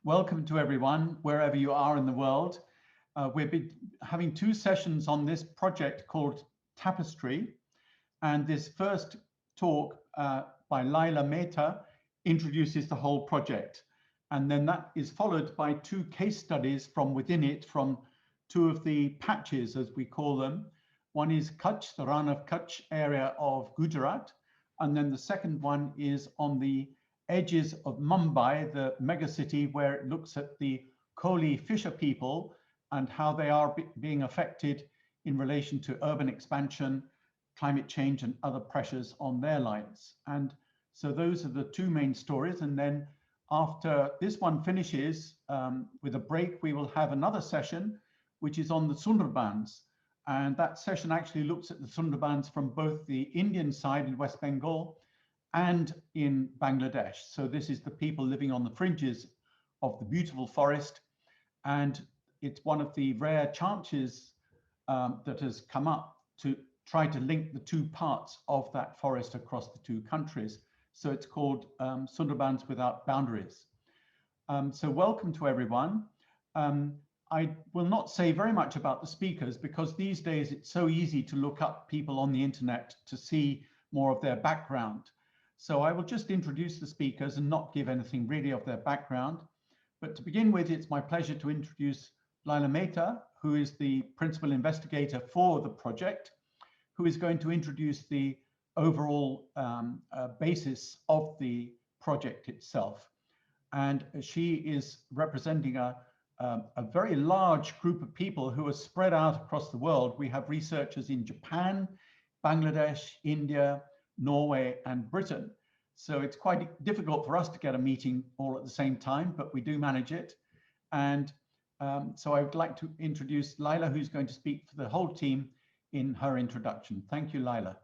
Welcome to everyone, wherever you are in the world. We've been having two sessions on this project called Tapestry. And this first talk by Lyla Mehta introduces the whole project. And then that is followed by two case studies from within it, from two of the patches, as we call them. One is Kutch, the Ran of Kutch area of Gujarat. And then the second one is on the edges of Mumbai, the megacity, where it looks at the Koli fisher people and how they are being affected in relation to urban expansion, climate change, and other pressures on their lives. And so those are the two main stories. And then after this one finishes, with a break, we will have another session, which is on the Sundarbans. And that session actually looks at the Sundarbans from both the Indian side in West Bengal and in Bangladesh. So this is the people living on the fringes of the beautiful forest. And it's one of the rare chances that has come up to try to link the two parts of that forest across the two countries. So it's called Sundarbans Without Boundaries. So welcome to everyone. I will not say very much about the speakers because these days it's so easy to look up people on the internet to see more of their background. So I will just introduce the speakers and not give anything really of their background. But to begin with, it's my pleasure to introduce Lyla Mehta, who is the principal investigator for the project, who is going to introduce the overall basis of the project itself. And she is representing a very large group of people who are spread out across the world. We have researchers in Japan, Bangladesh, India, Norway, and Britain. So it's quite difficult for us to get a meeting all at the same time, but we do manage it. And so I would like to introduce Lyla, who's going to speak for the whole team in her introduction. Thank you, Lyla.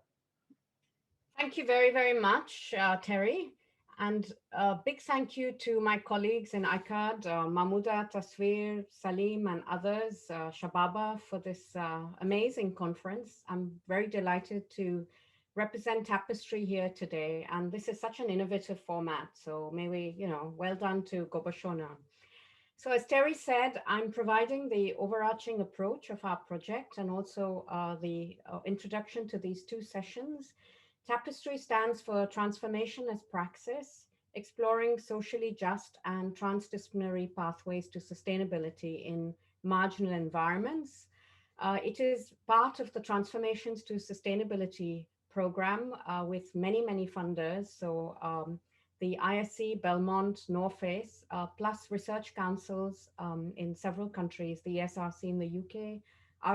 Thank you very, very much, Terry. And a big thank you to my colleagues in ICAD, Mahmouda, Tasveer, Salim, and others, Shababa, for this amazing conference. I'm very delighted to represent Tapestry here today. And this is such an innovative format. So may we, well done to Gobeshona. So as Terry said, I'm providing the overarching approach of our project and also the introduction to these two sessions. Tapestry stands for Transformation as Praxis, exploring socially just and transdisciplinary pathways to sustainability in marginal environments. It is part of the Transformations to Sustainability program with many, many funders. So the ISC, Belmont, Norface, plus research councils in several countries, the SRC in the UK,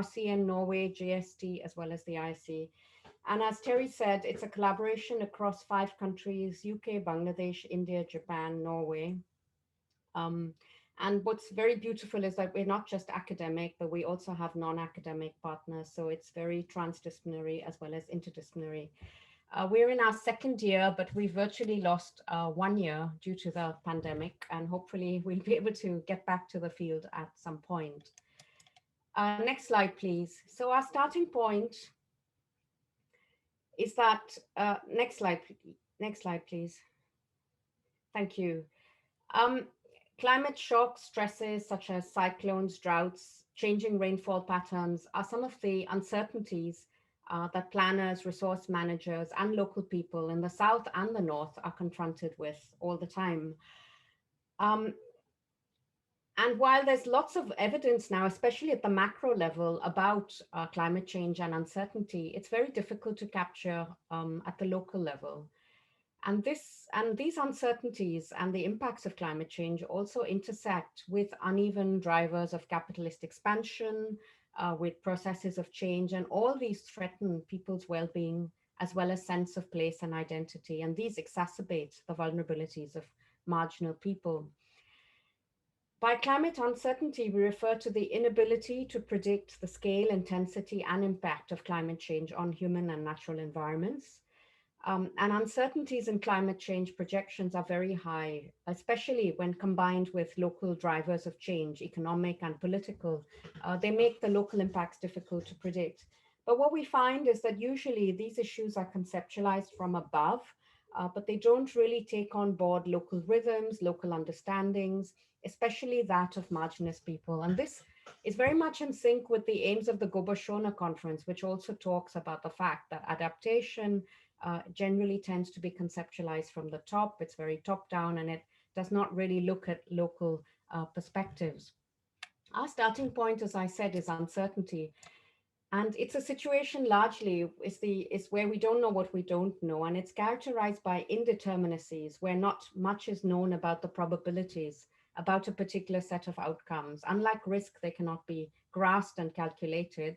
RCN Norway, GST, as well as the ISC. And as Terry said, it's a collaboration across 5 countries, UK, Bangladesh, India, Japan, Norway. And what's very beautiful is that we're not just academic, but we also have non-academic partners. So it's very transdisciplinary as well as interdisciplinary. We're in our 2nd year, but we virtually lost 1 year due to the pandemic. And hopefully we'll be able to get back to the field at some point. Next slide, please. So our starting point is that, next slide, please. Thank you. Climate shock stresses such as cyclones, droughts, changing rainfall patterns are some of the uncertainties that planners, resource managers, and local people in the South and the North are confronted with all the time. And while there's lots of evidence now, especially at the macro level, about climate change and uncertainty, it's very difficult to capture at the local level. And these uncertainties and the impacts of climate change also intersect with uneven drivers of capitalist expansion, with processes of change, and all these threaten people's well-being as well as sense of place and identity. And these exacerbate the vulnerabilities of marginal people. By climate uncertainty, we refer to the inability to predict the scale, intensity, and impact of climate change on human and natural environments. And uncertainties in climate change projections are very high, especially when combined with local drivers of change, economic and political. They make the local impacts difficult to predict. But what we find is that usually these issues are conceptualized from above but they don't really take on board local rhythms, local understandings, especially that of marginalized people. And this is very much in sync with the aims of the Gobeshona conference, which also talks about the fact that adaptation generally tends to be conceptualized from the top. It's very top down, and it does not really look at local perspectives. Our starting point, as I said, is uncertainty. And it's a situation largely is where we don't know what we don't know. And it's characterized by indeterminacies, where not much is known about the probabilities about a particular set of outcomes. Unlike risk, they cannot be grasped and calculated.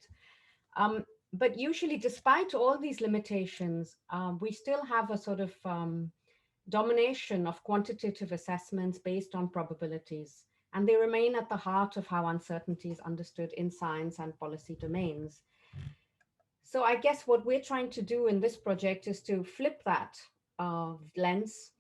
But usually, despite all these limitations, we still have a sort of domination of quantitative assessments based on probabilities, and they remain at the heart of how uncertainty is understood in science and policy domains. So I guess what we're trying to do in this project is to flip that lens,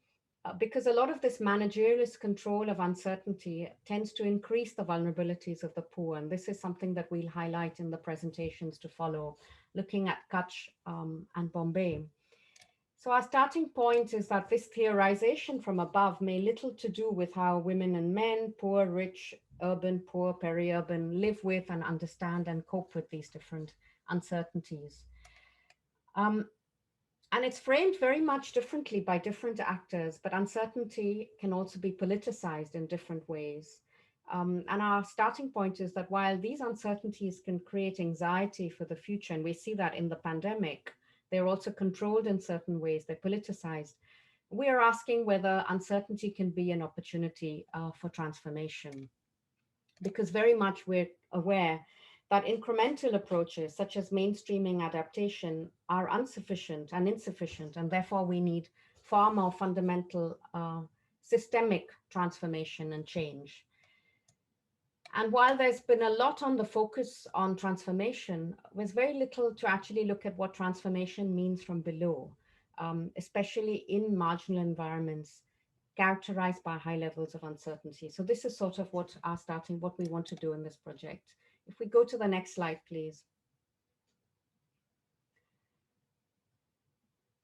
because a lot of this managerialist control of uncertainty tends to increase the vulnerabilities of the poor. And this is something that we'll highlight in the presentations to follow, looking at Kutch and Bombay. So our starting point is that this theorization from above may little to do with how women and men, poor, rich, urban, poor, peri-urban, live with and understand and cope with these different uncertainties. And it's framed very much differently by different actors, but uncertainty can also be politicized in different ways. And our starting point is that while these uncertainties can create anxiety for the future, and we see that in the pandemic, they're also controlled in certain ways, they're politicized. We are asking whether uncertainty can be an opportunity for transformation, because very much we're aware that incremental approaches such as mainstreaming adaptation are insufficient, and therefore we need far more fundamental systemic transformation and change. And while there's been a lot on the focus on transformation, there's very little to actually look at what transformation means from below, especially in marginal environments characterized by high levels of uncertainty. So this is sort of what we want to do in this project. If we go to the next slide, please.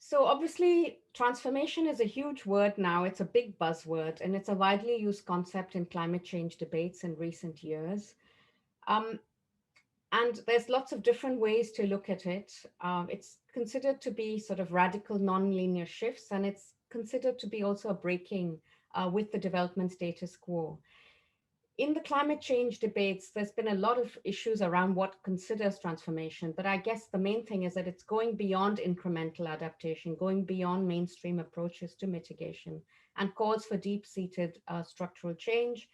So obviously, transformation is a huge word now. It's a big buzzword, and it's a widely used concept in climate change debates in recent years. And there's lots of different ways to look at it. It's considered to be sort of radical non-linear shifts, and it's considered to be also a breaking with the development status quo. In the climate change debates, there's been a lot of issues around what considers transformation, but I guess the main thing is that it's going beyond incremental adaptation, going beyond mainstream approaches to mitigation, and calls for deep-seated structural change.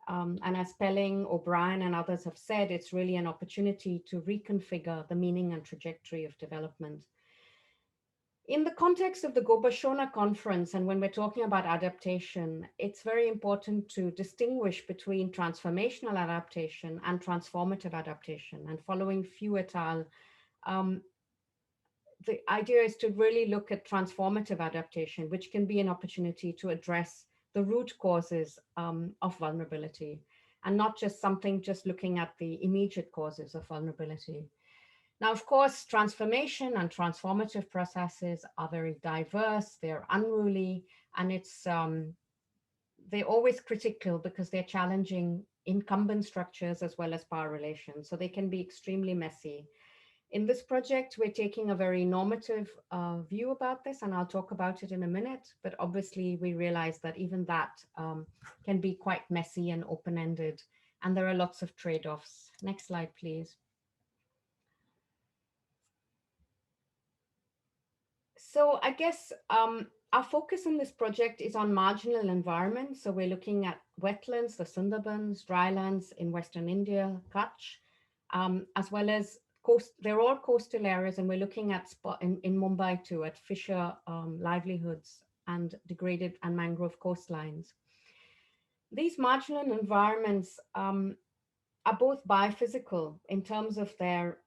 And as Pelling, O'Brien, and others have said, it's really an opportunity to reconfigure the meaning and trajectory of development. In the context of the Gobeshona conference, and when we're talking about adaptation, it's very important to distinguish between transformational adaptation and transformative adaptation. And following Few et al., the idea is to really look at transformative adaptation, which can be an opportunity to address the root causes of vulnerability, and not just something just looking at the immediate causes of vulnerability. Now, of course, transformation and transformative processes are very diverse, they're unruly, and they're always critical because they're challenging incumbent structures as well as power relations. So they can be extremely messy. In this project, we're taking a very normative view about this, and I'll talk about it in a minute, but obviously we realize that even that can be quite messy and open-ended, and there are lots of trade-offs. Next slide, please. So I guess our focus in this project is on marginal environments. So we're looking at wetlands, the Sundarbans, drylands in Western India, Kutch, as well as they're all coastal areas, and we're looking at in Mumbai too, at fisher livelihoods and degraded and mangrove coastlines. These marginal environments are both biophysical in terms of their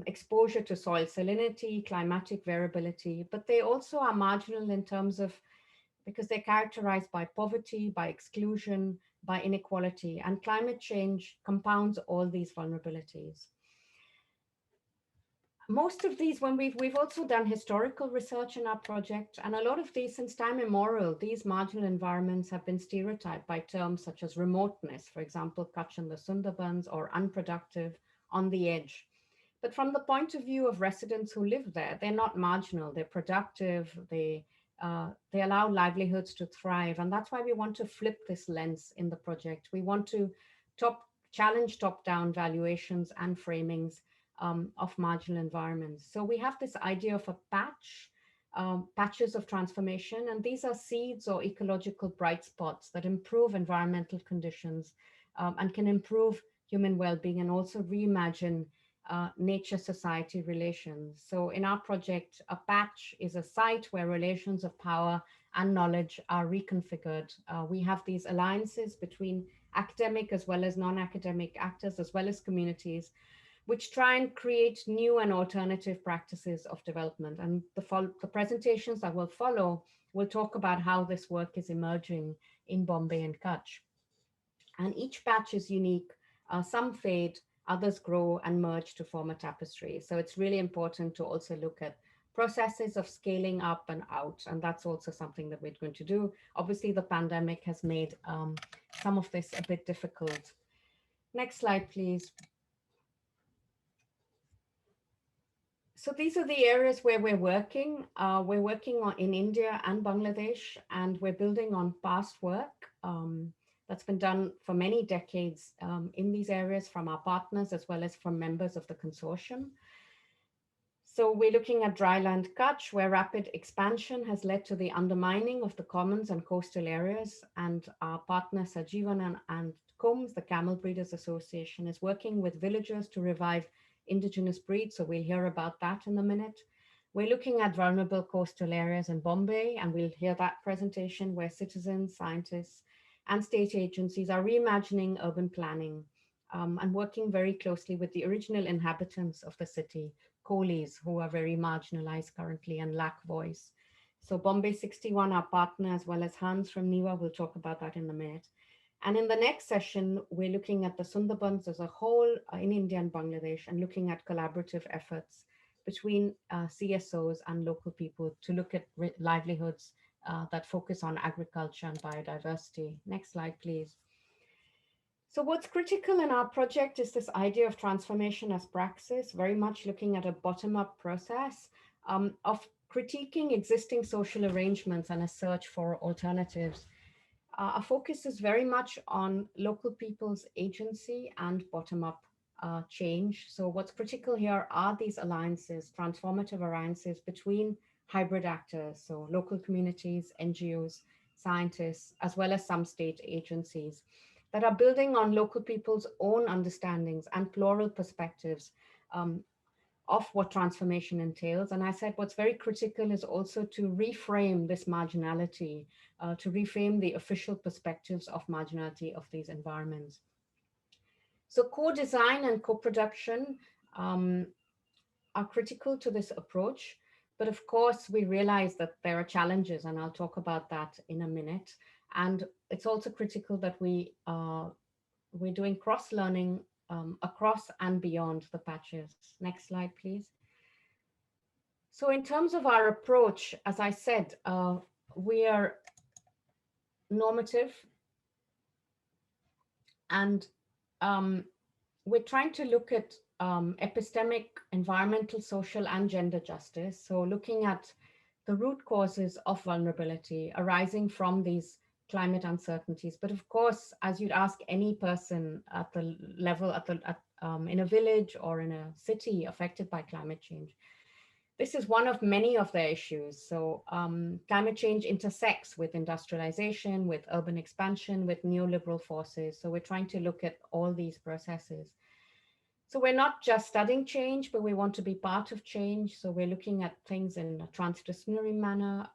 exposure to soil salinity, climatic variability, but they also are marginal in terms of, because they're characterized by poverty, by exclusion, by inequality, and climate change compounds all these vulnerabilities. most of these, when we've also done historical research in our project, and a lot of these, since time immemorial, these marginal environments have been stereotyped by terms such as remoteness, for example, Kutch and the Sundarbans, or unproductive, on the edge. But from the point of view of residents who live there, they're not marginal, they're productive, they allow livelihoods to thrive. And that's why we want to flip this lens in the project. We want to challenge top-down valuations and framings of marginal environments. So we have this idea of a patches of transformation, and these are seeds or ecological bright spots that improve environmental conditions and can improve human well-being and also reimagine nature-society relations. So in our project, a patch is a site where relations of power and knowledge are reconfigured. We have these alliances between academic as well as non-academic actors, as well as communities, which try and create new and alternative practices of development. And the presentations that will follow will talk about how this work is emerging in Bombay and Kutch. And each patch is unique. Some fade, others grow and merge to form a tapestry. So it's really important to also look at processes of scaling up and out. And that's also something that we're going to do. Obviously, the pandemic has made some of this a bit difficult. Next slide, please. So these are the areas where we're working. We're working in India and Bangladesh, and we're building on past work that's been done for many decades in these areas from our partners as well as from members of the consortium. So we're looking at dryland Kutch, where rapid expansion has led to the undermining of the commons and coastal areas. And our partner Sajivan and Kums, the Camel Breeders Association, is working with villagers to revive indigenous breeds. So we'll hear about that in a minute. We're looking at vulnerable coastal areas in Bombay, and we'll hear that presentation where citizens, scientists, and state agencies are reimagining urban planning and working very closely with the original inhabitants of the city, Kolis, who are very marginalized currently and lack voice. So Bombay 61, our partner, as well as Hans from NIWA, will talk about that in a minute. And in the next session, we're looking at the Sundarbans as a whole in India and Bangladesh, and looking at collaborative efforts between CSOs and local people to look at livelihoods that focus on agriculture and biodiversity. Next slide, please. So what's critical in our project is this idea of transformation as praxis, very much looking at a bottom-up process of critiquing existing social arrangements and a search for alternatives. Our focus is very much on local people's agency and bottom-up change. So what's critical here are these alliances, transformative alliances between hybrid actors, so local communities, NGOs, scientists, as well as some state agencies that are building on local people's own understandings and plural perspectives of what transformation entails. And I said what's very critical is also to reframe this marginality, to reframe the official perspectives of marginality of these environments. So co-design and co-production are critical to this approach. But of course, we realize that there are challenges, and I'll talk about that in a minute. And it's also critical that we're doing cross-learning across and beyond the patches. Next slide, please. So in terms of our approach, as I said, we are normative, and we're trying to look at epistemic, environmental, social, and gender justice. So looking at the root causes of vulnerability arising from these climate uncertainties. But of course, as you'd ask any person at the level, in a village or in a city affected by climate change, this is one of many of their issues. So climate change intersects with industrialization, with urban expansion, with neoliberal forces. So we're trying to look at all these processes. So we're not just studying change, but we want to be part of change. So we're looking at things in a transdisciplinary manner,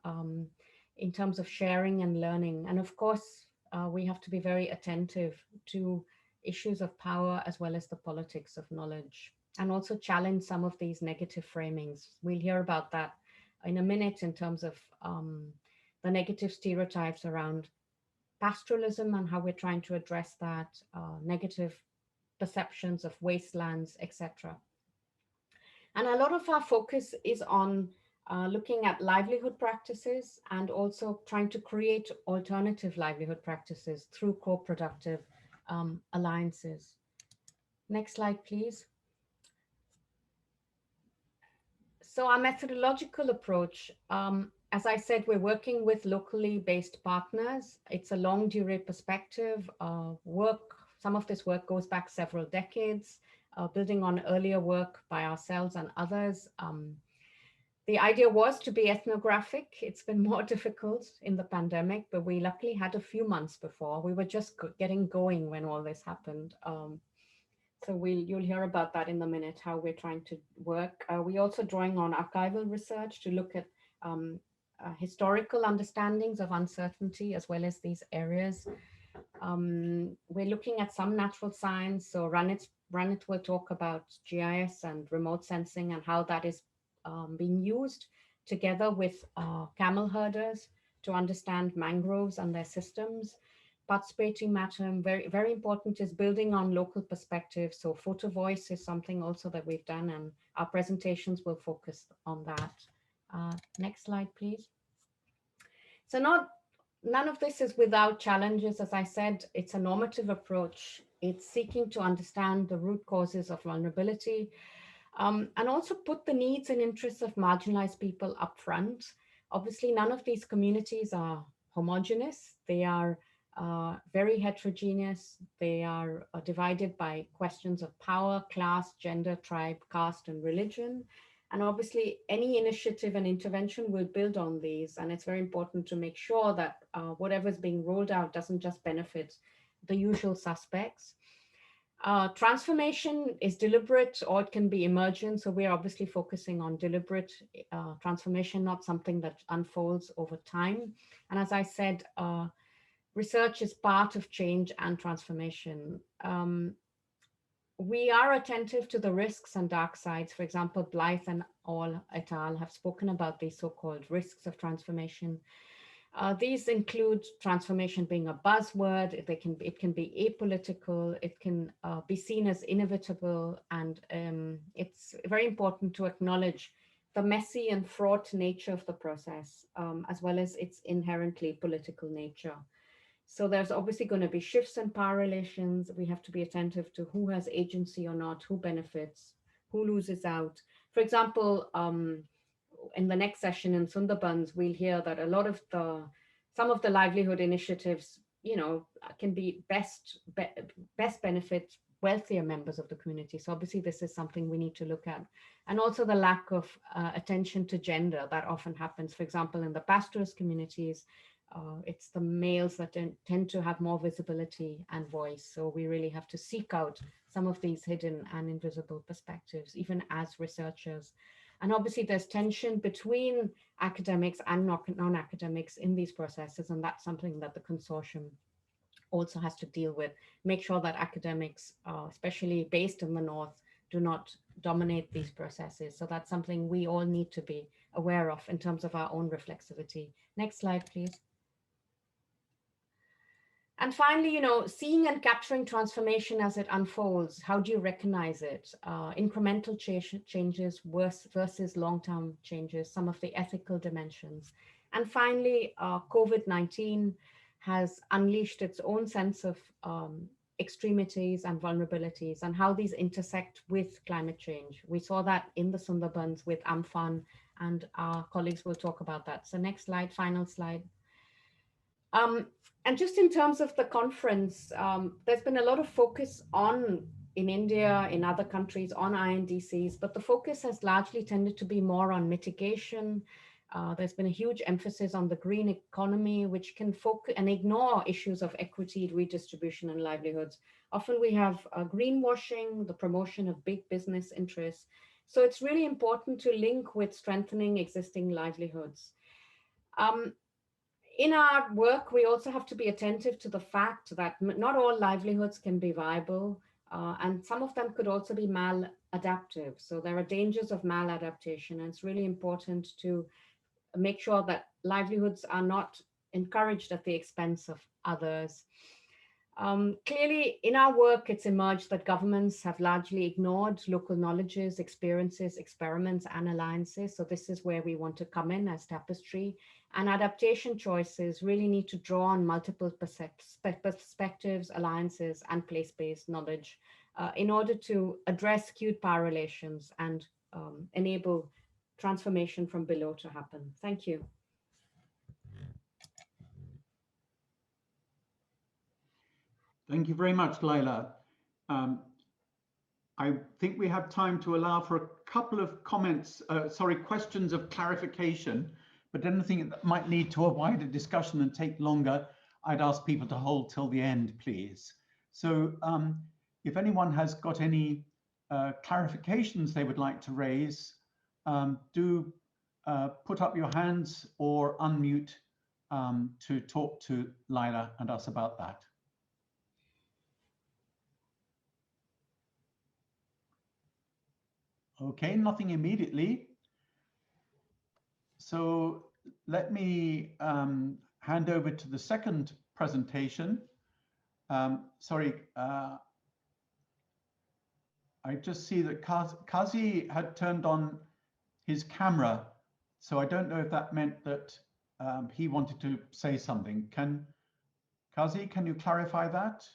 in terms of sharing and learning. And of course, we have to be very attentive to issues of power as well as the politics of knowledge, and also challenge some of these negative framings. We'll hear about that in a minute in terms of the negative stereotypes around pastoralism and how we're trying to address that, negative perceptions of wastelands, etc. And a lot of our focus is on looking at livelihood practices and also trying to create alternative livelihood practices through co-productive alliances. Next slide, please. So our methodological approach, as I said, we're working with locally based partners. It's a long durée perspective. Some of this work goes back several decades, building on earlier work by ourselves and others. The idea was to be ethnographic. It's been more difficult in the pandemic, but we luckily had a few months before. We were just getting going when all this happened. So you'll hear about that in a minute, how we're trying to work. We're also drawing on archival research to look at historical understandings of uncertainty as well as these areas. We're looking at some natural science. So Ranit will talk about GIS and remote sensing and how that is being used together with camel herders to understand mangroves and their systems. Participating matter, very, very important, is building on local perspectives. So photo voice is something also that we've done, and our presentations will focus on that. Next slide, please. So none of this is without challenges. As I said, it's a normative approach. It's seeking to understand the root causes of vulnerability, and also put the needs and interests of marginalized people up front. Obviously, none of these communities are homogeneous. They are very heterogeneous. They are divided by questions of power, class, gender, tribe, caste, and religion. And obviously, any initiative and intervention will build on these. And it's very important to make sure that whatever is being rolled out doesn't just benefit the usual suspects. Transformation is deliberate, or it can be emergent. So we're obviously focusing on deliberate transformation, not something that unfolds over time. And as I said, research is part of change and transformation. We are attentive to the risks and dark sides. For example, Blythe and et al. Have spoken about these so-called risks of transformation. These include transformation being a buzzword. It can be apolitical. It can be seen as inevitable. And it's very important to acknowledge the messy and fraught nature of the process, as well as its inherently political nature. So there's obviously going to be shifts in power relations. We have to be attentive to who has agency or not, who benefits, who loses out. For example, in the next session in Sundarbans, we'll hear that some of the livelihood initiatives, can be best benefit wealthier members of the community. So obviously this is something we need to look at. And also the lack of attention to gender that often happens. For example, in the pastoralist communities, it's the males that tend to have more visibility and voice. So we really have to seek out some of these hidden and invisible perspectives, even as researchers. And obviously there's tension between academics and non-academics in these processes. And that's something that the consortium also has to deal with. Make sure that academics, especially based in the North, do not dominate these processes. So that's something we all need to be aware of in terms of our own reflexivity. Next slide, please. And finally, seeing and capturing transformation as it unfolds, how do you recognize it? Incremental changes versus long-term changes, some of the ethical dimensions. And finally, COVID-19 has unleashed its own sense of extremities and vulnerabilities and how these intersect with climate change. We saw that in the Sundarbans with Amphan, and our colleagues will talk about that. So next slide, final slide. And just in terms of the conference, there's been a lot of focus in India, in other countries, on INDCs, but the focus has largely tended to be more on mitigation. There's been a huge emphasis on the green economy, which can focus and ignore issues of equity, redistribution, and livelihoods. Often we have greenwashing, the promotion of big business interests. So it's really important to link with strengthening existing livelihoods. In our work, we also have to be attentive to the fact that not all livelihoods can be viable, and some of them could also be maladaptive. So there are dangers of maladaptation, and it's really important to make sure that livelihoods are not encouraged at the expense of others. Clearly, in our work, it's emerged that governments have largely ignored local knowledges, experiences, experiments, and alliances. So this is where we want to come in as Tapestry. And adaptation choices really need to draw on multiple perspectives, alliances, and place-based knowledge in order to address skewed power relations and enable transformation from below to happen. Thank you. Thank you very much, Lyla. I think we have time to allow for a couple of comments, questions of clarification, but anything that might lead to a wider discussion and take longer, I'd ask people to hold till the end, please. So if anyone has got any clarifications they would like to raise, do put up your hands or unmute to talk to Lyla and us about that. Okay, nothing immediately. So let me hand over to the second presentation. I just see that Kazi had turned on his camera, so I don't know if that meant that he wanted to say something. Kazi, can you clarify that?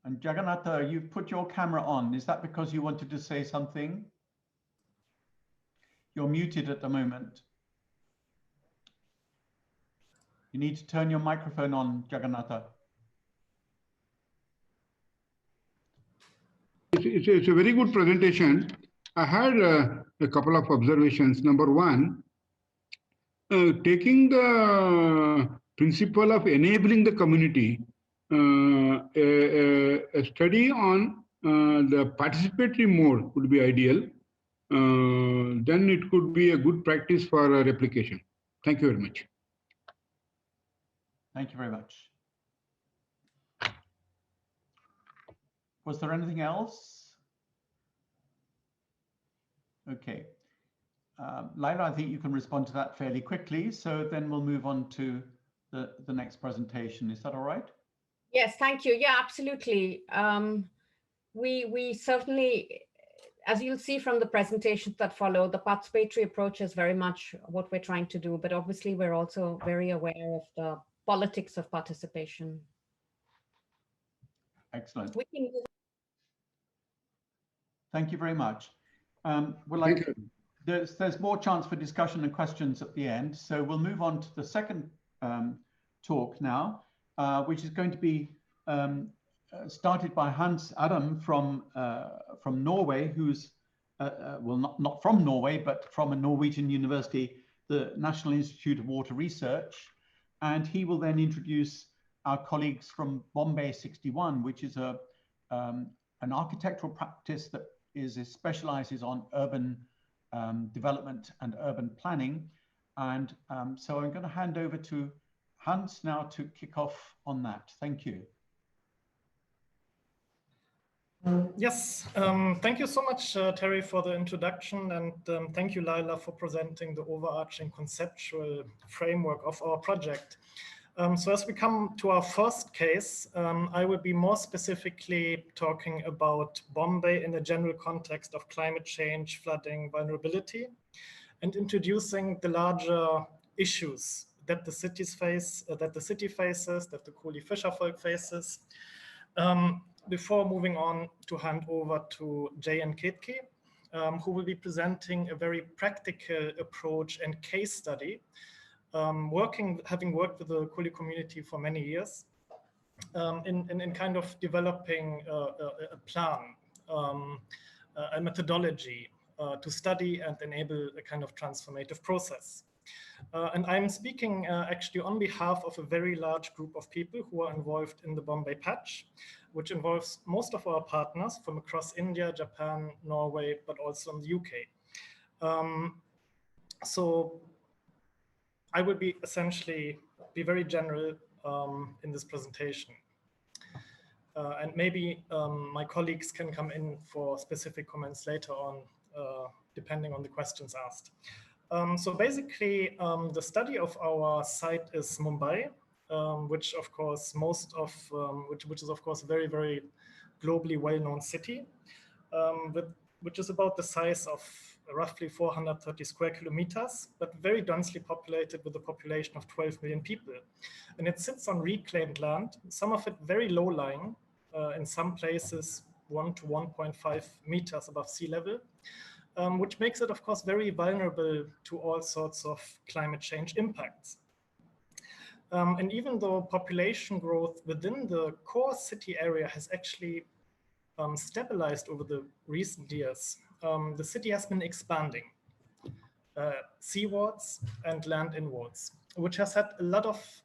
And Jagannatha, you've put your camera on. Is that because you wanted to say something? You're muted at the moment. You need to turn your microphone on, Jagannatha. It's a very good presentation. I had a couple of observations. Number one, taking the principle of enabling the community, a study on the participatory mode would be ideal. Then it could be a good practice for replication. Thank you very much. Thank you very much. Was there anything else? Okay. Lyla, I think you can respond to that fairly quickly. So then we'll move on to the next presentation. Is that all right? Yes, thank you. Yeah, absolutely. We certainly, as you'll see from the presentations that follow, the participatory approach is very much what we're trying to do, but obviously we're also very aware of the politics of participation. Excellent. We can move. Thank you very much. There's more chance for discussion and questions at the end, so we'll move on to the second talk now, which is going to be started by Hans Adam from Norway, who's well, not from Norway, but from a Norwegian university, the National Institute of Water Research, and he will then introduce our colleagues from Bombay 61, which is an architectural practice that specializes on urban development and urban planning. And so I'm going to hand over to Hans now to kick off on that. Thank you. Yes, thank you so much, Terry, for the introduction, and thank you, Lyla, for presenting the overarching conceptual framework of our project. So as we come to our first case, I will be more specifically talking about Bombay in the general context of climate change, flooding, vulnerability, and introducing the larger issues that the cities face, that the city faces, that the Koli fisherfolk faces, before moving on to hand over to Jay and Ketaki, who will be presenting a very practical approach and case study, having worked with the Koli community for many years, in kind of developing a plan, a methodology to study and enable a kind of transformative process. And I'm speaking actually on behalf of a very large group of people who are involved in the Bombay patch, which involves most of our partners from across India, Japan, Norway, but also in the UK. So I will be essentially very general in this presentation. And maybe my colleagues can come in for specific comments later on, depending on the questions asked. So basically, the study of our site is Mumbai, which of course which is of course a very, very globally well-known city, which is about the size of roughly 430 square kilometers, but very densely populated with a population of 12 million people. And it sits on reclaimed land, some of it very low-lying, in some places 1 to 1.5 meters above sea level, which makes it, of course, very vulnerable to all sorts of climate change impacts. And even though population growth within the core city area has actually stabilized over the recent years, the city has been expanding seawards and land inwards, which has had a lot of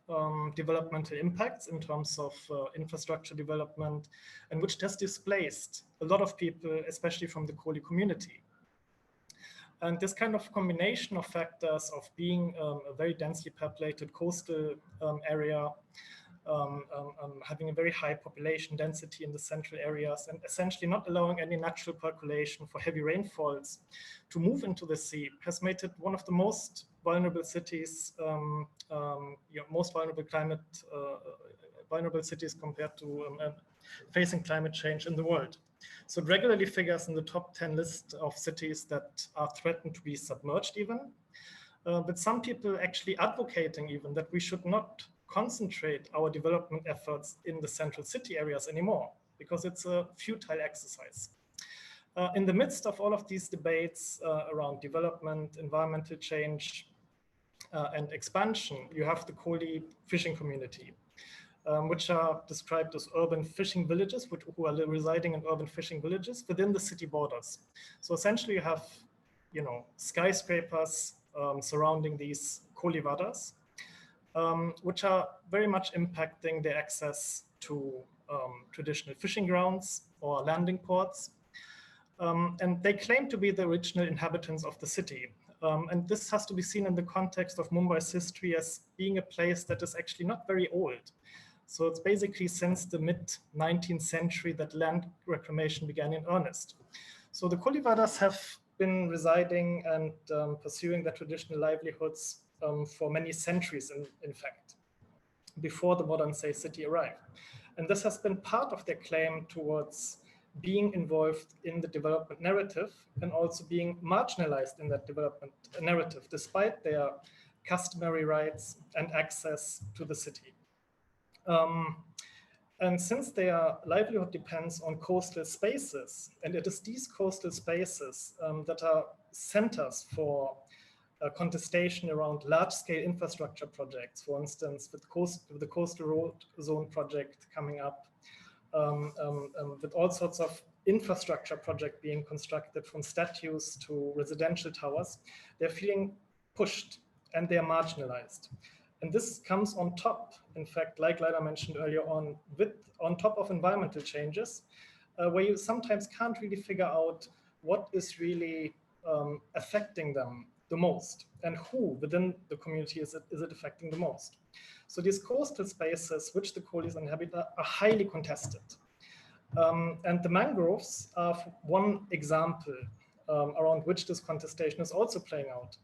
developmental impacts in terms of infrastructure development, and which has displaced a lot of people, especially from the Koli community. And this kind of combination of factors of being a very densely populated coastal area, having a very high population density in the central areas, and essentially not allowing any natural percolation for heavy rainfalls to move into the sea, has made it one of the most vulnerable cities, most vulnerable cities compared to facing climate change in the world. So it regularly figures in the top 10 list of cities that are threatened to be submerged even. But some people actually advocating even that we should not concentrate our development efforts in the central city areas anymore, because it's a futile exercise. In the midst of all of these debates around development, environmental change, and expansion, you have the Koli fishing community, which are described as urban fishing villages, who are residing in urban fishing villages within the city borders. So essentially you have, skyscrapers surrounding these kolivadas, which are very much impacting their access to traditional fishing grounds or landing ports. And they claim to be the original inhabitants of the city. And this has to be seen in the context of Mumbai's history as being a place that is actually not very old. So it's basically since the mid-19th century that land reclamation began in earnest. So the kolivadas have been residing and pursuing their traditional livelihoods for many centuries, in fact, before the modern, say, city arrived. And this has been part of their claim towards being involved in the development narrative and also being marginalized in that development narrative, despite their customary rights and access to the city. And since their livelihood depends on coastal spaces, and it is these coastal spaces that are centers for contestation around large-scale infrastructure projects, for instance, with the Coastal Road Zone project coming up, with all sorts of infrastructure project being constructed from statues to residential towers, they're feeling pushed and they're marginalized. And this comes on top, in fact, like Lyla mentioned earlier on top of environmental changes, where you sometimes can't really figure out what is really affecting them the most and who within the community is it affecting the most. So these coastal spaces, which the Kolis inhabit, are highly contested. And the mangroves are one example around which this contestation is also playing out.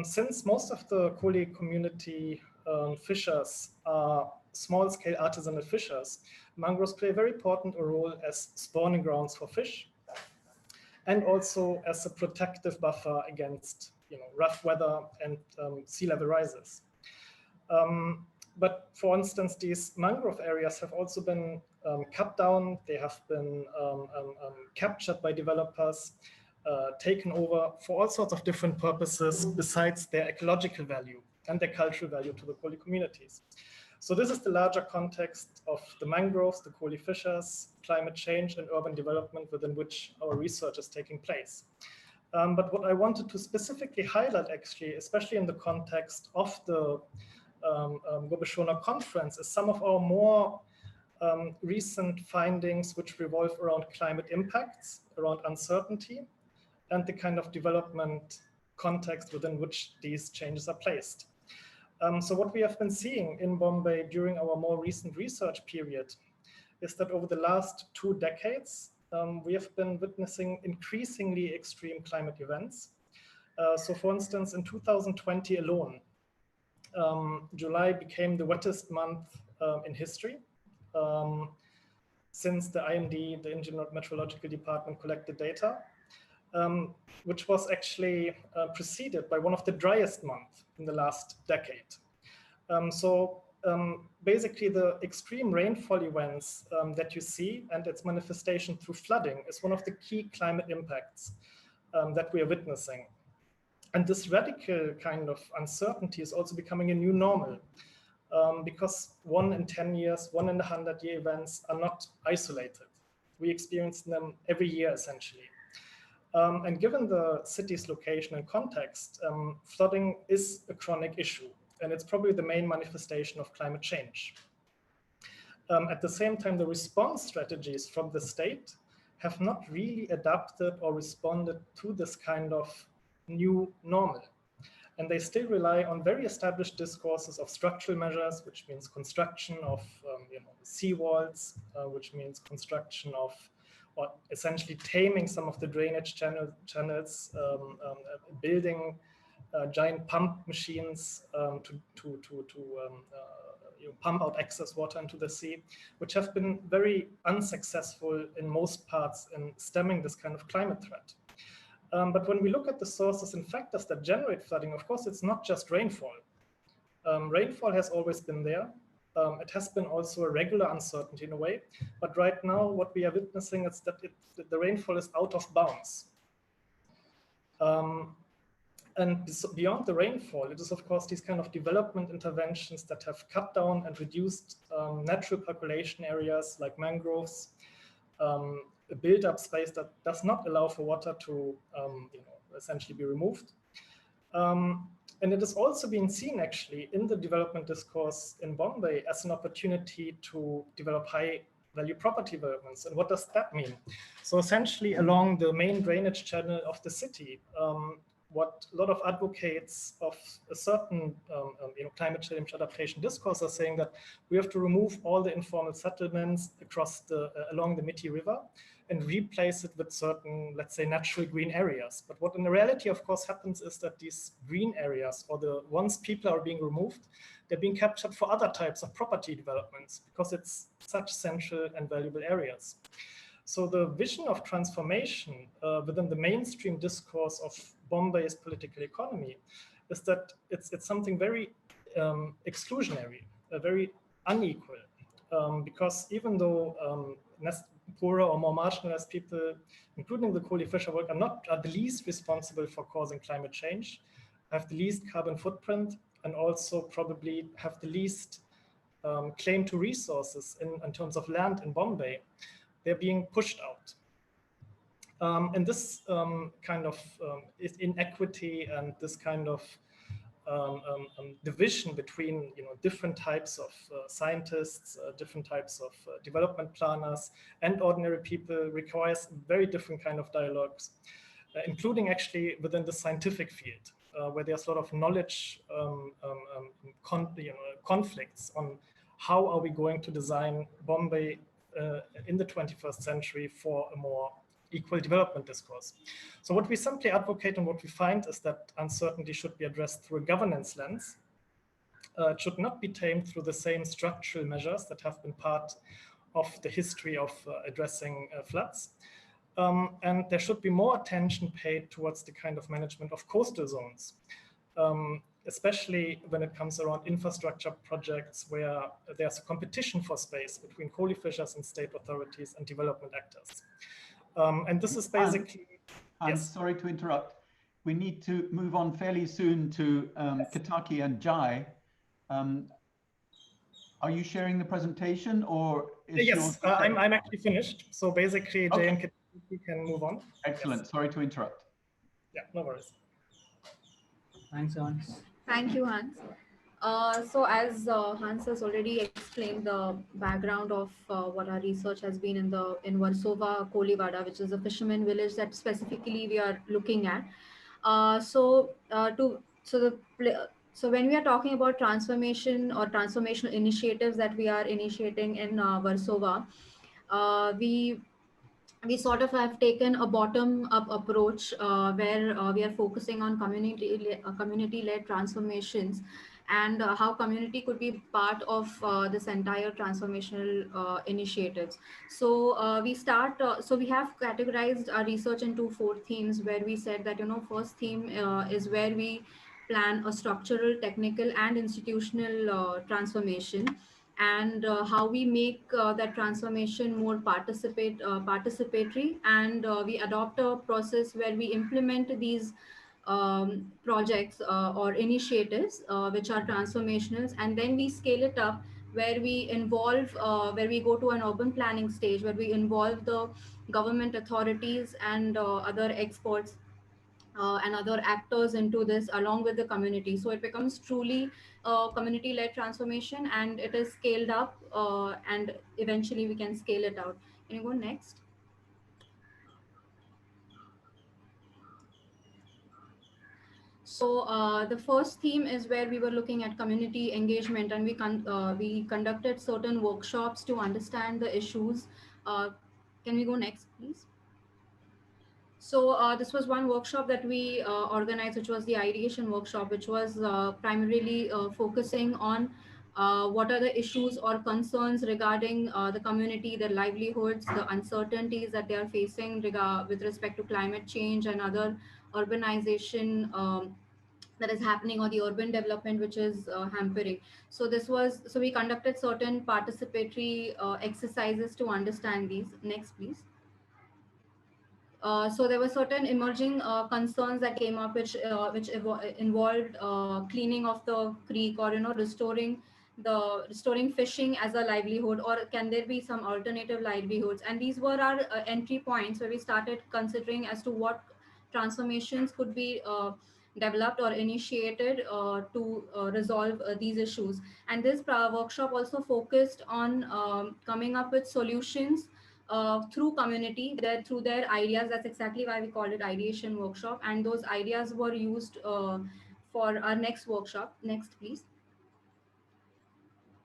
Since most of the Koli community fishers are small-scale artisanal fishers, mangroves play a very important role as spawning grounds for fish and also as a protective buffer against rough weather and sea level rises. But for instance, these mangrove areas have also been cut down. They have been captured by developers, taken over for all sorts of different purposes besides their ecological value and their cultural value to the Koli communities. So this is the larger context of the mangroves, the Koli fishers, climate change and urban development within which our research is taking place. But what I wanted to specifically highlight actually, especially in the context of the Gobeshona conference, is some of our more recent findings which revolve around climate impacts, around uncertainty, and the kind of development context within which these changes are placed. So what we have been seeing in Bombay during our more recent research period is that over the last 2 decades, we have been witnessing increasingly extreme climate events. So for instance, in 2020 alone, July became the wettest month in history since the IMD, the Indian Meteorological Department, collected data, which was actually preceded by one of the driest months in the last decade. Basically, the extreme rainfall events that you see and its manifestation through flooding is one of the key climate impacts that we are witnessing. And this radical kind of uncertainty is also becoming a new normal because 1 in 10 years, 1 in 100-year events are not isolated. We experience them every year, essentially. And given the city's location and context, flooding is a chronic issue, and it's probably the main manifestation of climate change. At the same time, the response strategies from the state have not really adapted or responded to this kind of new normal. And they still rely on very established discourses of structural measures, which means construction of seawalls, which means construction of, or essentially taming some of the drainage channels, building giant pump machines to pump out excess water into the sea, which have been very unsuccessful in most parts in stemming this kind of climate threat. But when we look at the sources and factors that generate flooding, of course, it's not just rainfall. Rainfall has always been there. It has been also a regular uncertainty in a way. But right now, what we are witnessing is that the rainfall is out of bounds. And beyond the rainfall, it is, of course, these kind of development interventions that have cut down and reduced natural percolation areas like mangroves, a build-up space that does not allow for water to essentially be removed. And it is also being seen actually in the development discourse in Bombay as an opportunity to develop high-value property developments. And what does that mean? So essentially along the main drainage channel of the city, what a lot of advocates of a certain climate change adaptation discourse are saying that we have to remove all the informal settlements across along the Miti River and replace it with certain, let's say, natural green areas. But what in the reality, of course, happens is that these green areas, or the ones people are being removed, they're being captured for other types of property developments because it's such central and valuable areas. So the vision of transformation within the mainstream discourse of Bombay's political economy is that it's something very exclusionary, very unequal, because even though poorer or more marginalized people, including the Koli fisher folk, are the least responsible for causing climate change, have the least carbon footprint, and also probably have the least claim to resources in terms of land in Bombay, they're being pushed out. And this kind of inequity and this kind of division between different types of scientists, different types of development planners, and ordinary people requires very different kind of dialogues, including actually within the scientific field, where there's a lot of knowledge conflicts on how are we going to design Bombay in the 21st century for a more equal development discourse. So what we simply advocate and what we find is that uncertainty should be addressed through a governance lens. It should not be tamed through the same structural measures that have been part of the history of addressing floods. And there should be more attention paid towards the kind of management of coastal zones, especially when it comes around infrastructure projects where there's a competition for space between Koli fishers and state authorities and development actors. And this is basically... I'm sorry to interrupt. We need to move on fairly soon to Ketaki and Jai. Are you sharing the presentation or? Is yes, I'm actually finished. So basically, Jai and Ketaki can move on. Excellent. Yes. Sorry to interrupt. Yeah, no worries. Thanks, Hans. Thank you, Hans. So as Hans has already explained the background of what our research has been in Versova, Kolivada, which is a fisherman village that specifically we are looking at. So when we are talking about transformation or transformational initiatives that we are initiating in Versova, we we sort of have taken a bottom-up approach where we are focusing on community-led transformations and how community could be part of this entire transformational initiatives. So so we have categorized our research into 4 themes, where we said that, first theme is where we plan a structural, technical, and institutional transformation, and how we make that transformation more participatory, and we adopt a process where we implement these projects or initiatives which are transformational, and then we scale it up, where we involve where we go to an urban planning stage, where we involve the government authorities and other experts and other actors into this, along with the community. So it becomes truly community-led transformation, and it is scaled up, and eventually we can scale it out. Can you go next? So the first theme is where we were looking at community engagement, and we conducted certain workshops to understand the issues. Can we go next, please? So this was one workshop that we organized, which was the Ideation Workshop, which was primarily focusing on what are the issues or concerns regarding the community, their livelihoods, the uncertainties that they are facing with respect to climate change and other urbanization that is happening, or the urban development which is hampering. So so we conducted certain participatory exercises to understand these. Next, please. So there were certain emerging concerns that came up, which involved cleaning of the creek, or restoring fishing as a livelihood, or can there be some alternative livelihoods? And these were our entry points, where we started considering as to what transformations could be developed or initiated to resolve these issues. And this workshop also focused on coming up with solutions through community, through their ideas. That's exactly why we called it Ideation Workshop. And those ideas were used for our next workshop. Next, please.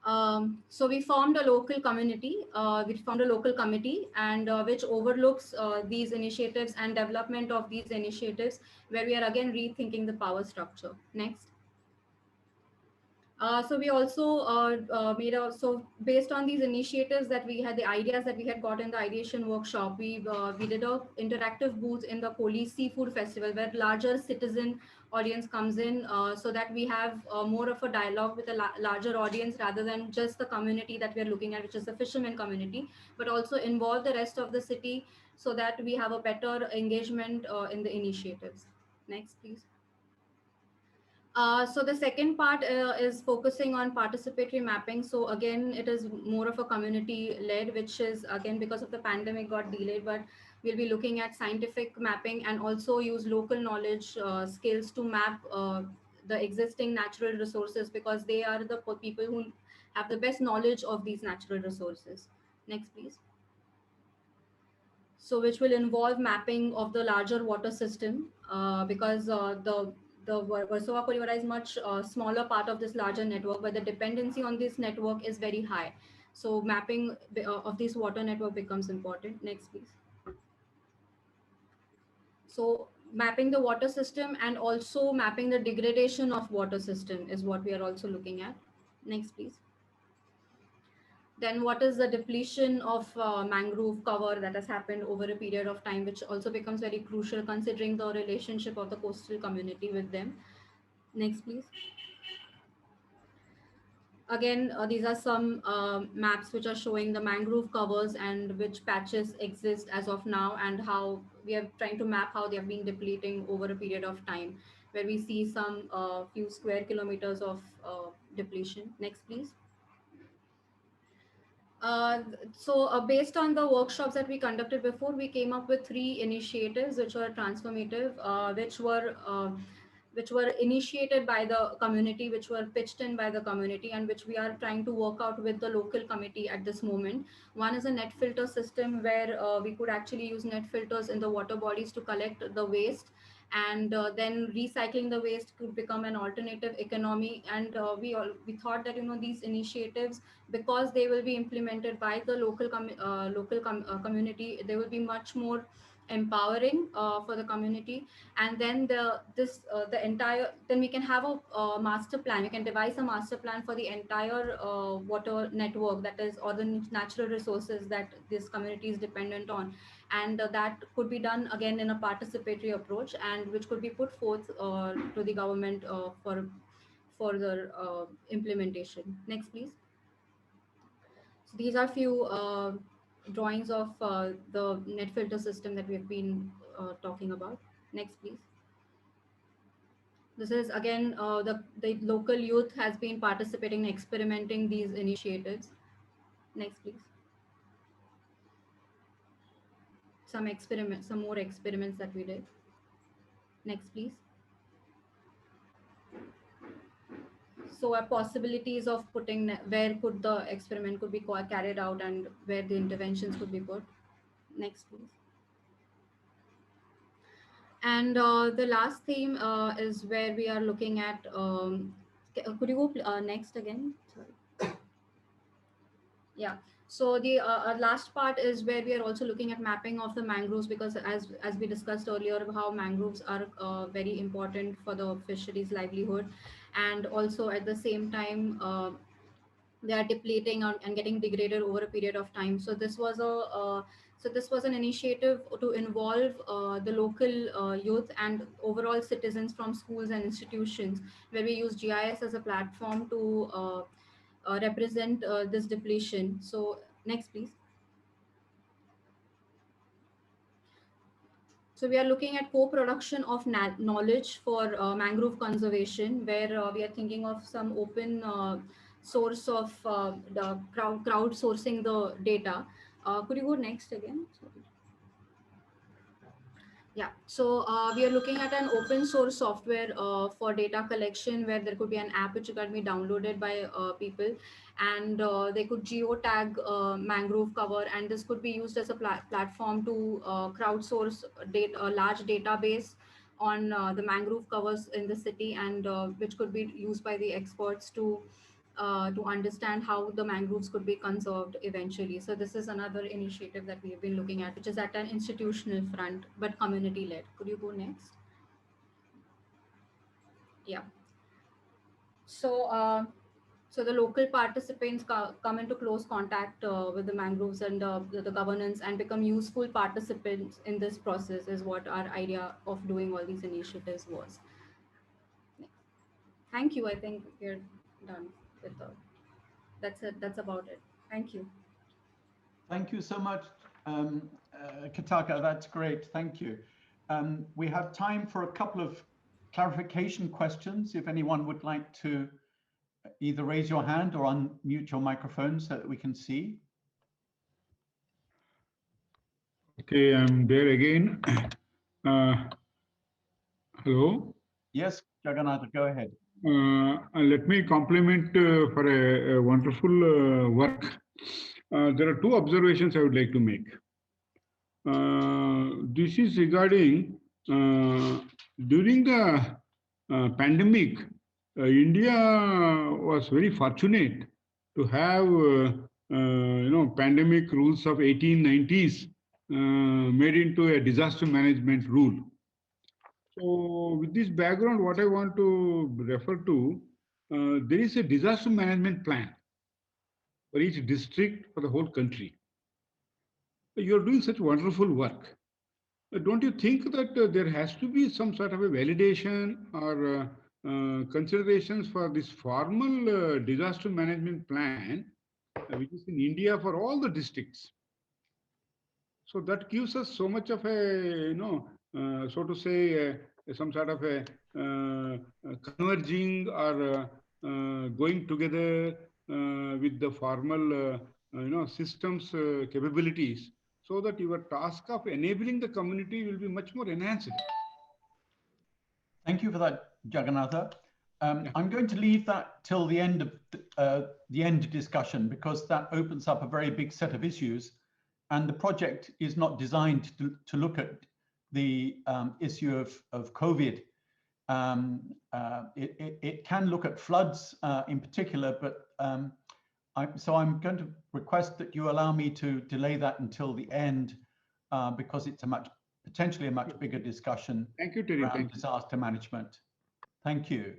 So we formed a local community, we formed a local committee, and which overlooks these initiatives and development of these initiatives, where we are again rethinking the power structure. Next. So we also so based on these initiatives that we had, the ideas that we had got in the ideation workshop, we did a interactive booth in the Koli seafood festival, where larger citizen audience comes in, so that we have more of a dialogue with a larger audience, rather than just the community that we are looking at, which is the fishermen community, but also involve the rest of the city, so that we have a better engagement in the initiatives. Next, please. So the second part is focusing on participatory mapping. So again, it is more of a community led, which is again, because of the pandemic, got delayed, but we'll be looking at scientific mapping, and also use local knowledge skills to map the existing natural resources, because they are the people who have the best knowledge of these natural resources. Next, please. So which will involve mapping of the larger water system, because the Versova Kolivara is much smaller part of this larger network, but the dependency on this network is very high. So mapping of this water network becomes important. Next, please. So mapping the water system, and also mapping the degradation of water system is what we are also looking at. Next, please. Then what is the depletion of mangrove cover that has happened over a period of time, which also becomes very crucial, considering the relationship of the coastal community with them. Next, please. Again, these are some maps which are showing the mangrove covers and which patches exist as of now, and how we are trying to map how they have been depleting over a period of time, where we see some few square kilometers of depletion. Next, please. So based on the workshops that we conducted before, we came up with 3 initiatives which were transformative, which were initiated by the community, which were pitched in by the community, and which we are trying to work out with the local committee at this moment. One is a net filter system where we could actually use net filters in the water bodies to collect the waste, and then recycling the waste could become an alternative economy. And we thought that, you know, these initiatives, because they will be implemented by the local community, they will be much more empowering for the community. And then then we can have a master plan. We can devise a master plan for the entire water network, that is, or the natural resources that this community is dependent on. And that could be done again in a participatory approach, and which could be put forth to the government for further implementation. Next, please. So these are few drawings of the net filter system that we have been talking about. Next, please. This is again the local youth has been participating in experimenting these initiatives. Next, please. Some more experiments that we did. Next, please. So possibilities of putting, where could the experiment could be carried out and where the interventions could be put. Next, please. And the last theme is where we are looking at, could you go next again? Sorry. Yeah. So the last part is where we are also looking at mapping of the mangroves, because as we discussed earlier, how mangroves are very important for the fisheries livelihood, and also at the same time they are depleting and getting degraded over a period of time. So this was an initiative to involve the local youth and overall citizens from schools and institutions, where we use GIS as a platform to represent this depletion. So next, please. So we are looking at co-production of knowledge for mangrove conservation, where we are thinking of some open source of the crowdsourcing the data. Could you go next again? Sorry. Yeah, so we are looking at an open source software for data collection, where there could be an app which can be downloaded by people, and they could geotag mangrove cover, and this could be used as a platform to crowdsource a large database on the mangrove covers in the city, and which could be used by the experts to understand how the mangroves could be conserved eventually. So this is another initiative that we have been looking at, which is at an institutional front, but community-led. Could you go next? Yeah. So, so the local participants come into close contact with the mangroves and the governance, and become useful participants in this process, is what our idea of doing all these initiatives was. Thank you. I think we're done with that's it. That's about it. Thank you. Thank you so much, Ketaki. That's great. Thank you. We have time for a couple of clarification questions. If anyone would like to either raise your hand or unmute your microphone so that we can see. Okay, I'm there again. Hello. Yes, Jagannatha, go ahead. Let me compliment for a wonderful work. There are two observations I would like to make. This is regarding during the pandemic, India was very fortunate to have pandemic rules of 1890s made into a disaster management rule. So with this background, what I want to refer to, there is a disaster management plan for each district, for the whole country. You are doing such wonderful work. Don't you think that there has to be some sort of a validation or considerations for this formal disaster management plan, which is in India for all the districts? So that gives us so much of a, so to say, some sort of a converging or going together with the formal, systems capabilities, so that your task of enabling the community will be much more enhanced. Thank you for that Jagannatha. Yeah. I'm going to leave that till the end of the end discussion, because that opens up a very big set of issues, and the project is not designed to look at the issue of COVID. It can look at floods in particular, but so I'm going to request that you allow me to delay that until the end, because it's potentially a much bigger discussion. Thank you, Terry. Around disaster management. Thank you.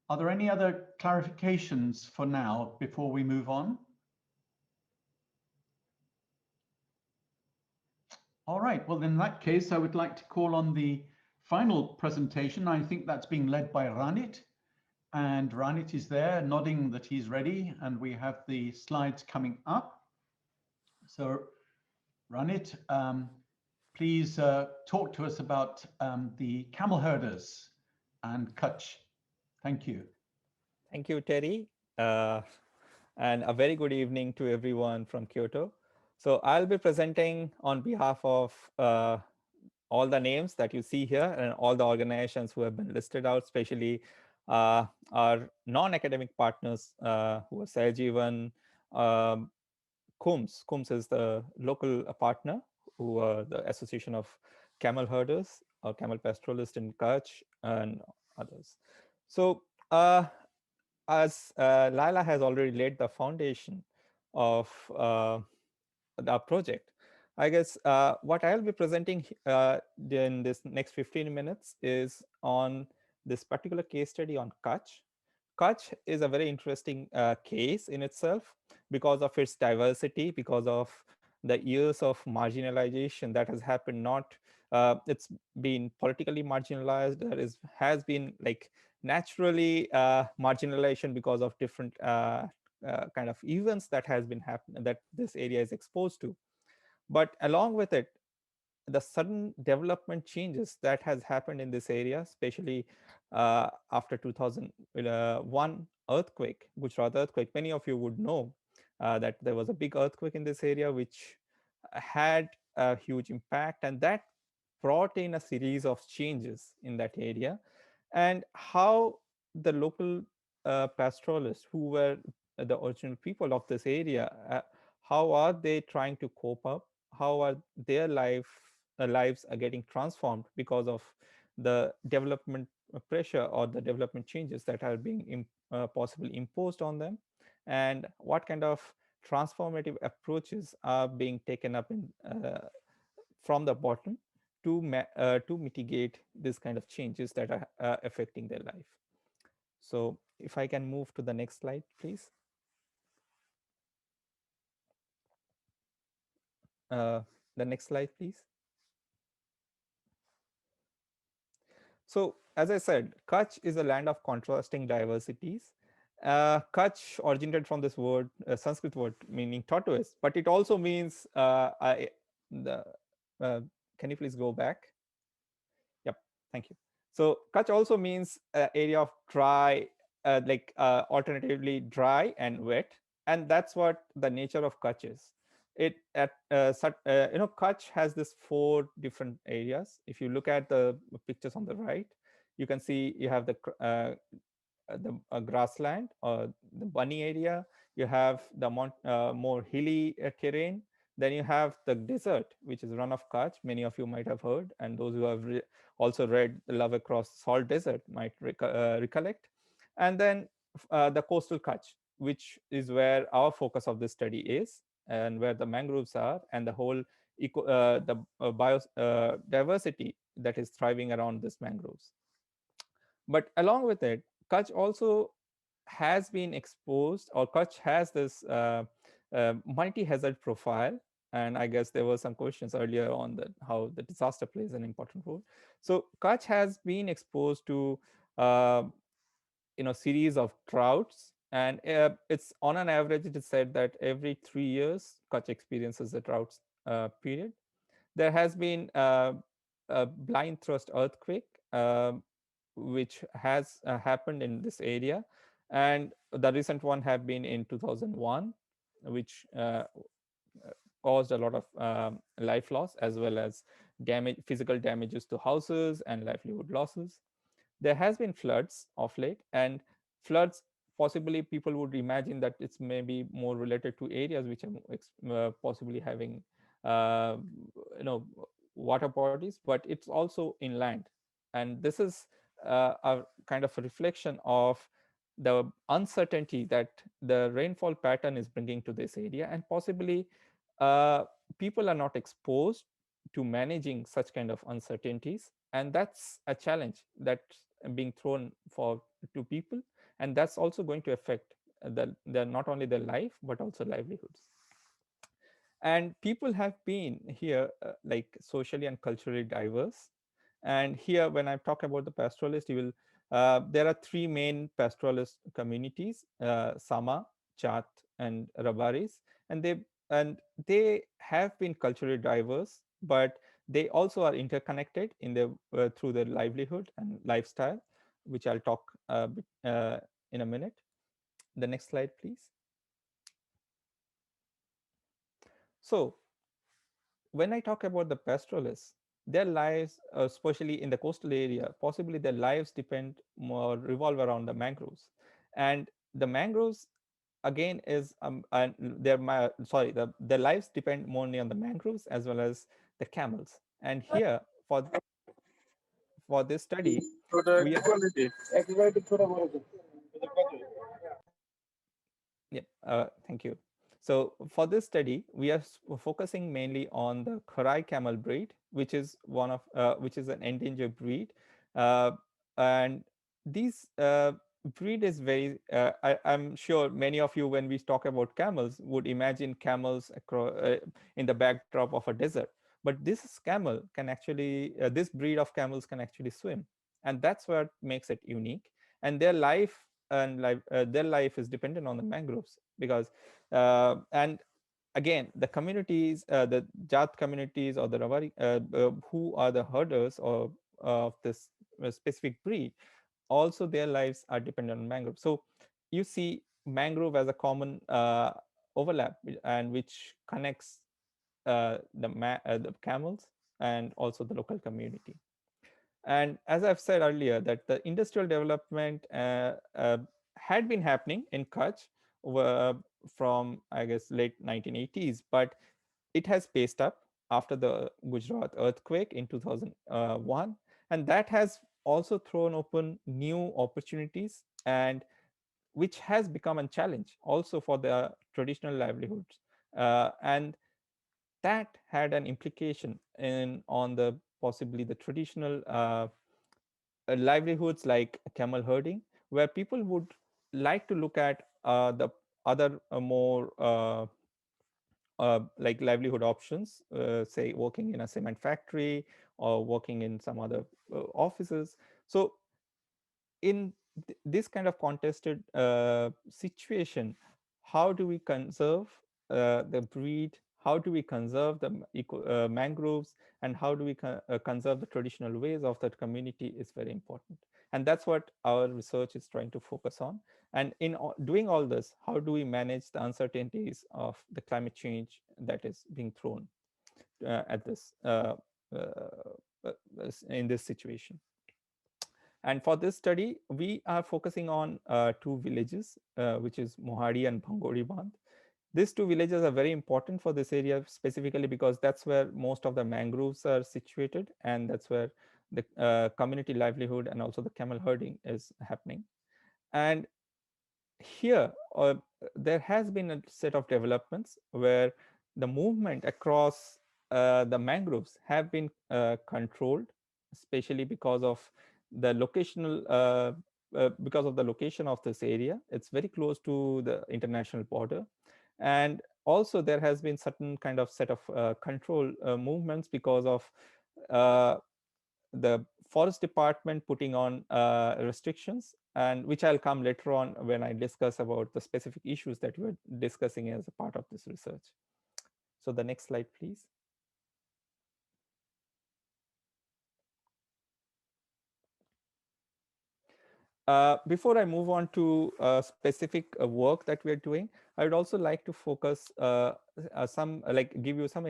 Are there any other clarifications for now before we move on? All right, well, in that case, I would like to call on the final presentation. I think that's being led by Ranit, and Ranit is there nodding that he's ready, and we have the slides coming up. So Ranit, please talk to us about the camel herders and Kutch. Thank you. Thank you, Terry. And a very good evening to everyone from Kyoto. So I'll be presenting on behalf of all the names that you see here and all the organizations who have been listed out, especially our non-academic partners who are Sahajivan, KUMS. KUMS is the local partner, who are the Association of Camel Herders or Camel Pastoralists in Kutch and others. So as Lyla has already laid the foundation of the project, I guess what I'll be presenting in this next 15 minutes is on this particular case study on Kutch. Kutch is a very interesting case in itself because of its diversity, because of the years of marginalization that has happened. Not it's been politically marginalized, there has been like naturally marginalization because of different kind of events that has been happening, that this area is exposed to. But along with it, the sudden development changes that has happened in this area, especially after 2001 earthquake, Gujarat earthquake. Many of you would know that there was a big earthquake in this area, which had a huge impact, and that brought in a series of changes in that area, and how the local pastoralists who were the original people of this area, how are they trying to cope up? How are their lives are getting transformed because of the development pressure or the development changes that are being possibly imposed on them, and what kind of transformative approaches are being taken up in, from the bottom to mitigate this kind of changes that are affecting their life. So if I can move to the next slide, please. The next slide, please. So as I said, Kutch is a land of contrasting diversities. Kutch originated from this word, Sanskrit word meaning tortoise, but it also means, can you please go back? Yep, thank you. So Kutch also means area of dry, alternatively dry and wet. And that's what the nature of Kutch is. Kutch has this 4 different areas. If you look at the pictures on the right, you can see you have the grassland or the bunny area. You have the more hilly terrain. Then you have the desert, which is Run of Kutch. Many of you might have heard, and those who have also read The Love Across Salt Desert might recollect. And then the coastal Kutch, which is where our focus of this study is, and where the mangroves are, and the whole biodiversity that is thriving around this mangroves. But along with it, Kutch also has been exposed, or Kutch has this multi-hazard profile. And I guess there were some questions earlier on how the disaster plays an important role. So Kutch has been exposed to series of droughts, and it's on an average, it is said that every 3 years Kutch experiences a drought period. There has been a blind thrust earthquake which has happened in this area, and the recent one have been in 2001, which caused a lot of life loss, as well as physical damages to houses and livelihood losses. there has been floods of late, and floods possibly people would imagine that it's maybe more related to areas which are possibly having uh, you know water bodies, but it's also inland. And this is a kind of a reflection of the uncertainty that the rainfall pattern is bringing to this area, and possibly uh, people are not exposed to managing such kind of uncertainties, and that's a challenge that's being thrown for to people, and that's also going to affect not only their life but also livelihoods. And people have been here like socially and culturally diverse. And here when I talk about the pastoralist, you will there are three main pastoralist communities, Sama, Chat, and Rabaris. And they and they have been culturally diverse, but they also are interconnected in their through their livelihood and lifestyle, which I'll talk in a minute. The next slide, please. So when I talk about the pastoralists, their lives, especially in the coastal area, possibly their lives depend more revolve around the mangroves, and the mangroves again is and their lives depend mainly on the mangroves as well as the camels. And here for this study, we are yeah, thank you. So for this study, we are focusing mainly on the Kharai camel breed, which is an endangered breed, uh, and these breed is very. I'm sure many of you, when we talk about camels, would imagine camels in the backdrop of a desert. But this breed of camels can actually swim, and that's what makes it unique. And their life is dependent on the mangroves, because and again the communities, the Jat communities or the Ravari, who are the herders or of this specific breed, also their lives are dependent on mangrove. So you see mangrove as a common overlap, and which connects the camels and also the local community. And as I've said earlier, that the industrial development had been happening in Kutch from, I guess, late 1980s, but it has paced up after the Gujarat earthquake in 2001. And that has also thrown open new opportunities, and which has become a challenge also for the traditional livelihoods. And that had an implication on the possibly the traditional livelihoods like camel herding, where people would like to look at the other more like livelihood options, say working in a cement factory or working in some other offices. So in this kind of contested situation, how do we conserve the breed? How do we conserve the mangroves? And how do we conserve the traditional ways of that community is very important. And that's what our research is trying to focus on. And in doing all this, how do we manage the uncertainties of the climate change that is being thrown at this in this situation? And for this study, we are focusing on two villages, which is Mohari and Bhangori Bandh. These two villages are very important for this area, specifically because that's where most of the mangroves are situated, and that's where the community livelihood and also the camel herding is happening. And here, there has been a set of developments where the movement across the mangroves have been controlled, especially because of the location of this area. It's very close to the international border, and also there has been certain kind of set of control movements because of uh, the forest department putting on restrictions, and which I'll come later on when I discuss about the specific issues that we're discussing as a part of this research. So the next slide, please. Before I move on to specific work that we're doing, I would also like to focus give you some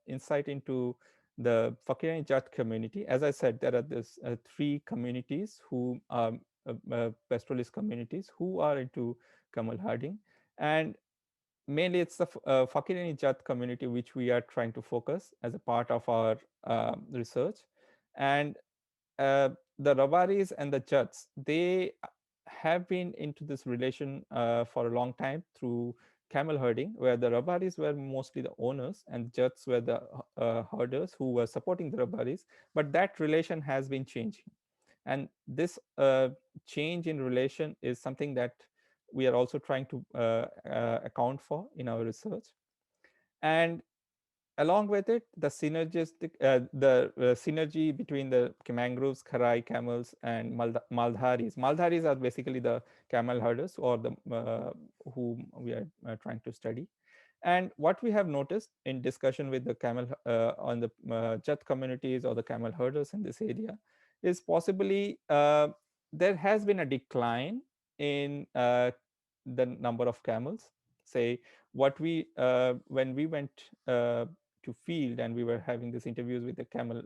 insight into the Fakirani Jat community. As I said, there are this three communities who are pastoralist communities who are into camel herding, and mainly it's the Fakirani Jat community which we are trying to focus as a part of our research. And uh, the Rabaris and the Jats, they have been into this relation for a long time through camel herding, where the Rabaris were mostly the owners and Jats were the herders who were supporting the Rabaris. But that relation has been changing. And this change in relation is something that we are also trying to account for in our research. And along with it, the synergy between the mangroves, Kharai camels, and Maldharis. Maldharis are basically the camel herders, or the whom we are trying to study. And what we have noticed in discussion with the camel on the Jat communities or the camel herders in this area is possibly there has been a decline in the number of camels. Say what we when we went to field and we were having these interviews with the camel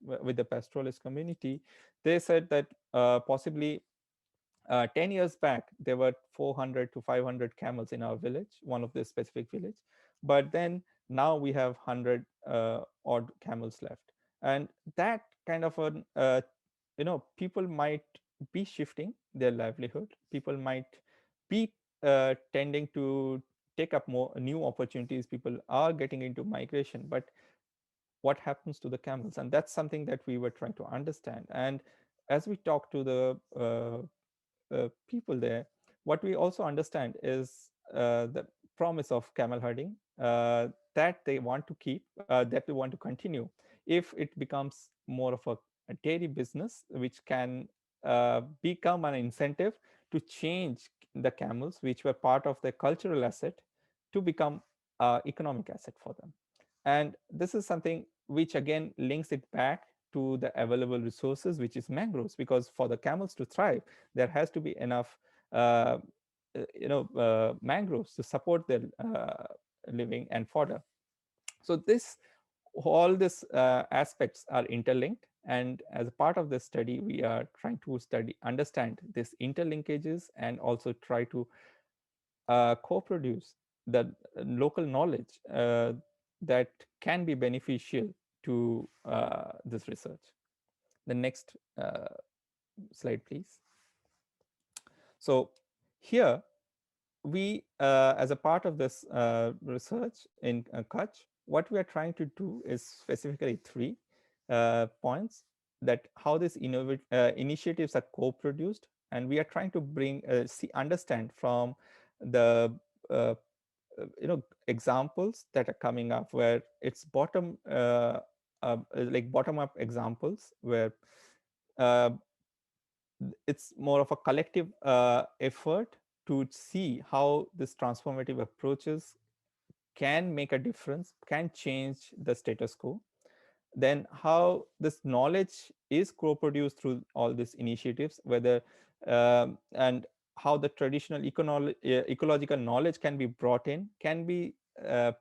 with the pastoralist community, they said that possibly 10 years back, there were 400 to 500 camels in our village, one of the specific village. But then now we have 100 odd camels left. And that kind of an, people might be shifting their livelihood. People might be tending to take up more new opportunities. People are getting into migration, but what happens to the camels? And that's something that we were trying to understand. And as we talk to the people there, what we also understand is the promise of camel herding that they want to keep, that they want to continue if it becomes more of a dairy business, which can become an incentive to change the camels, which were part of their cultural asset, to become economic asset for them. And this is something which again links it back to the available resources, which is mangroves, because for the camels to thrive, there has to be enough mangroves to support their living and fodder. So all these aspects are interlinked, and as a part of this study, we are trying to understand these interlinkages and also try to co-produce the local knowledge that can be beneficial to this research. The next slide, please. So here we, as a part of this research in Kutch, what we are trying to do is specifically three points: that how these initiatives are co-produced, and we are trying to bring understand from the examples that are coming up, where it's like bottom up examples, where it's more of a collective effort to see how this transformative approaches can make a difference, can change the status quo. Then how this knowledge is co-produced through all these initiatives, whether and how the traditional ecological knowledge can be brought in, can be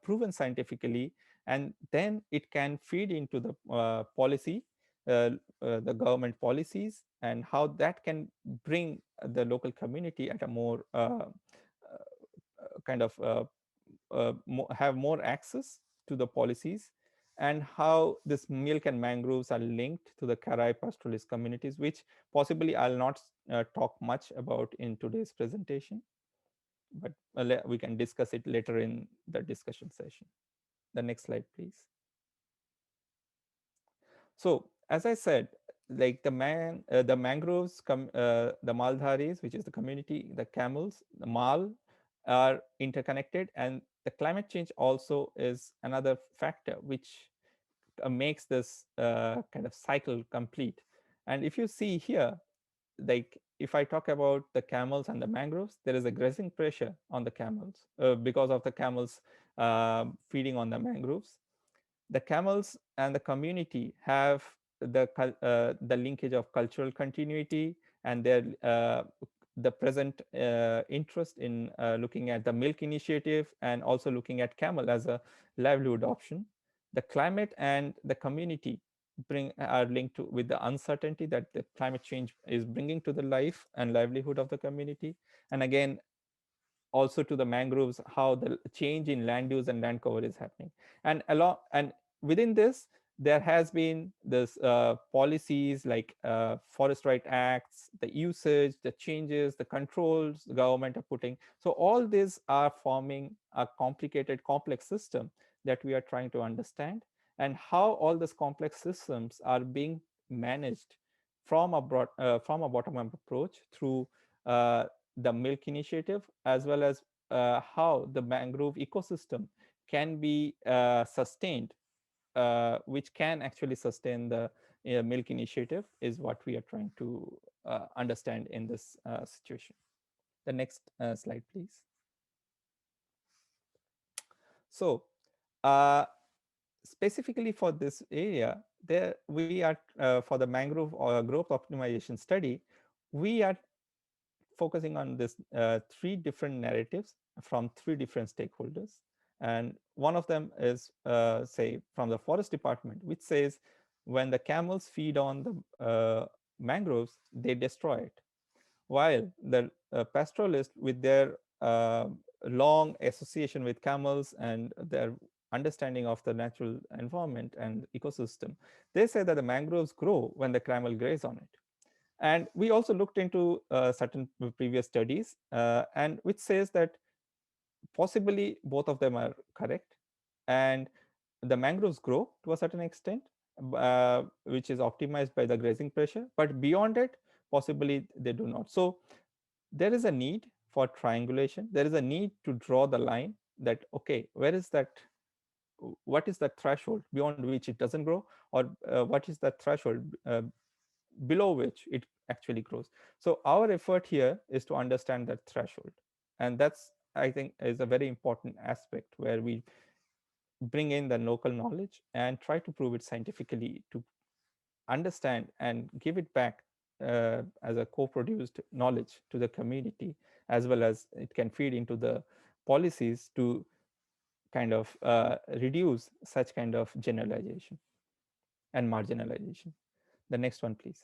proven scientifically, and then it can feed into the policy, the government policies, and how that can bring the local community at a more kind of have more access to the policies, and how this milk and mangroves are linked to the Karai pastoralist communities, which possibly I'll not talk much about in today's presentation, but we can discuss it later in the discussion session. The next slide, please. So as I said, like the mangroves, the Maldharis, which is the community, the camels, the Mal, are interconnected, and the climate change also is another factor which makes this kind of cycle complete. And if you see here, like if I talk about the camels and the mangroves, there is a grazing pressure on the camels because of the camels feeding on the mangroves. The camels and the community have the linkage of cultural continuity, and their the present interest in looking at the milk initiative, and also looking at camel as a livelihood option. The climate and the community are linked to with the uncertainty that the climate change is bringing to the life and livelihood of the community. And again, also to the mangroves, how the change in land use and land cover is happening. And within this, there has been this policies like forest right acts, the usage, the changes, the controls the government are putting. So all these are forming a complicated, complex system that we are trying to understand, and how all these complex systems are being managed from from a bottom-up approach through uh, the milk initiative, as well as how the mangrove ecosystem can be sustained, which can actually sustain the milk initiative, is what we are trying to understand in this situation. The next slide, please. So uh, specifically for this area, there we are for the mangrove or growth optimization study, we are focusing on this three different narratives from three different stakeholders. And one of them is, say, from the forest department, which says when the camels feed on the mangroves, they destroy it. While the pastoralists, with their long association with camels and their understanding of the natural environment and ecosystem, they say that the mangroves grow when the camel graze on it. And we also looked into certain previous studies, and which says that possibly both of them are correct. And the mangroves grow to a certain extent, which is optimized by the grazing pressure. But beyond it, possibly they do not. So there is a need for triangulation. There is a need to draw the line that, okay, where is that? What is that threshold beyond which it doesn't grow, or what is that threshold below which it actually grows? So our effort here is to understand that threshold, and that's, I think, is a very important aspect where we bring in the local knowledge and try to prove it scientifically, to understand and give it back as a co-produced knowledge to the community, as well as it can feed into the policies to kind of reduce such kind of generalization and marginalization. The next one, please.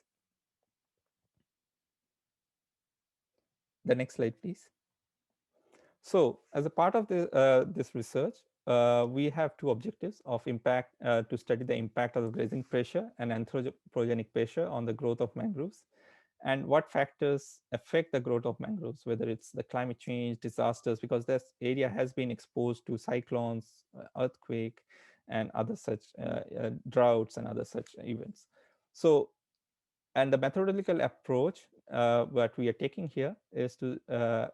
The next slide, please. So as a part of this research, we have two objectives of impact, to study the impact of the grazing pressure and anthropogenic pressure on the growth of mangroves, and what factors affect the growth of mangroves, whether it's the climate change, disasters, because this area has been exposed to cyclones, earthquake, and other such droughts and other such events. So, and the methodological approach what we are taking here is to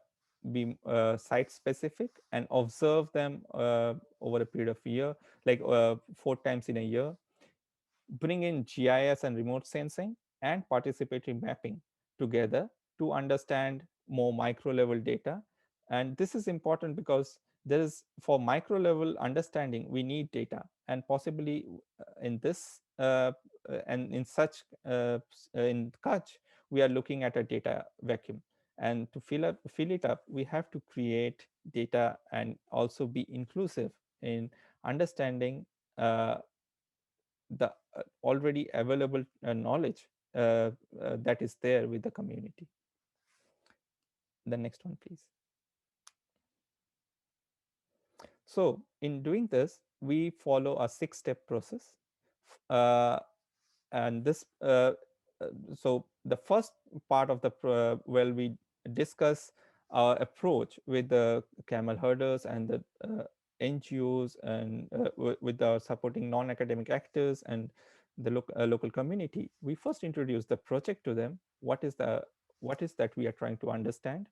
be site specific and observe them over a period of a year, like 4 times in a year, bring in GIS and remote sensing and participatory mapping together to understand more micro level data. And this is important because there is, for micro level understanding, we need data, and possibly in this and in such in Kutch, we are looking at a data vacuum. And to fill it up, we have to create data and also be inclusive in understanding the already available knowledge that is there with the community. The next one, please. So in doing this, we follow a 6-step process. Uh, and this, so the first part of the, well, we discuss our approach with the camel herders and the NGOs, and with our supporting non-academic actors and the local community. We first introduce the project to them. What is that we are trying to understand?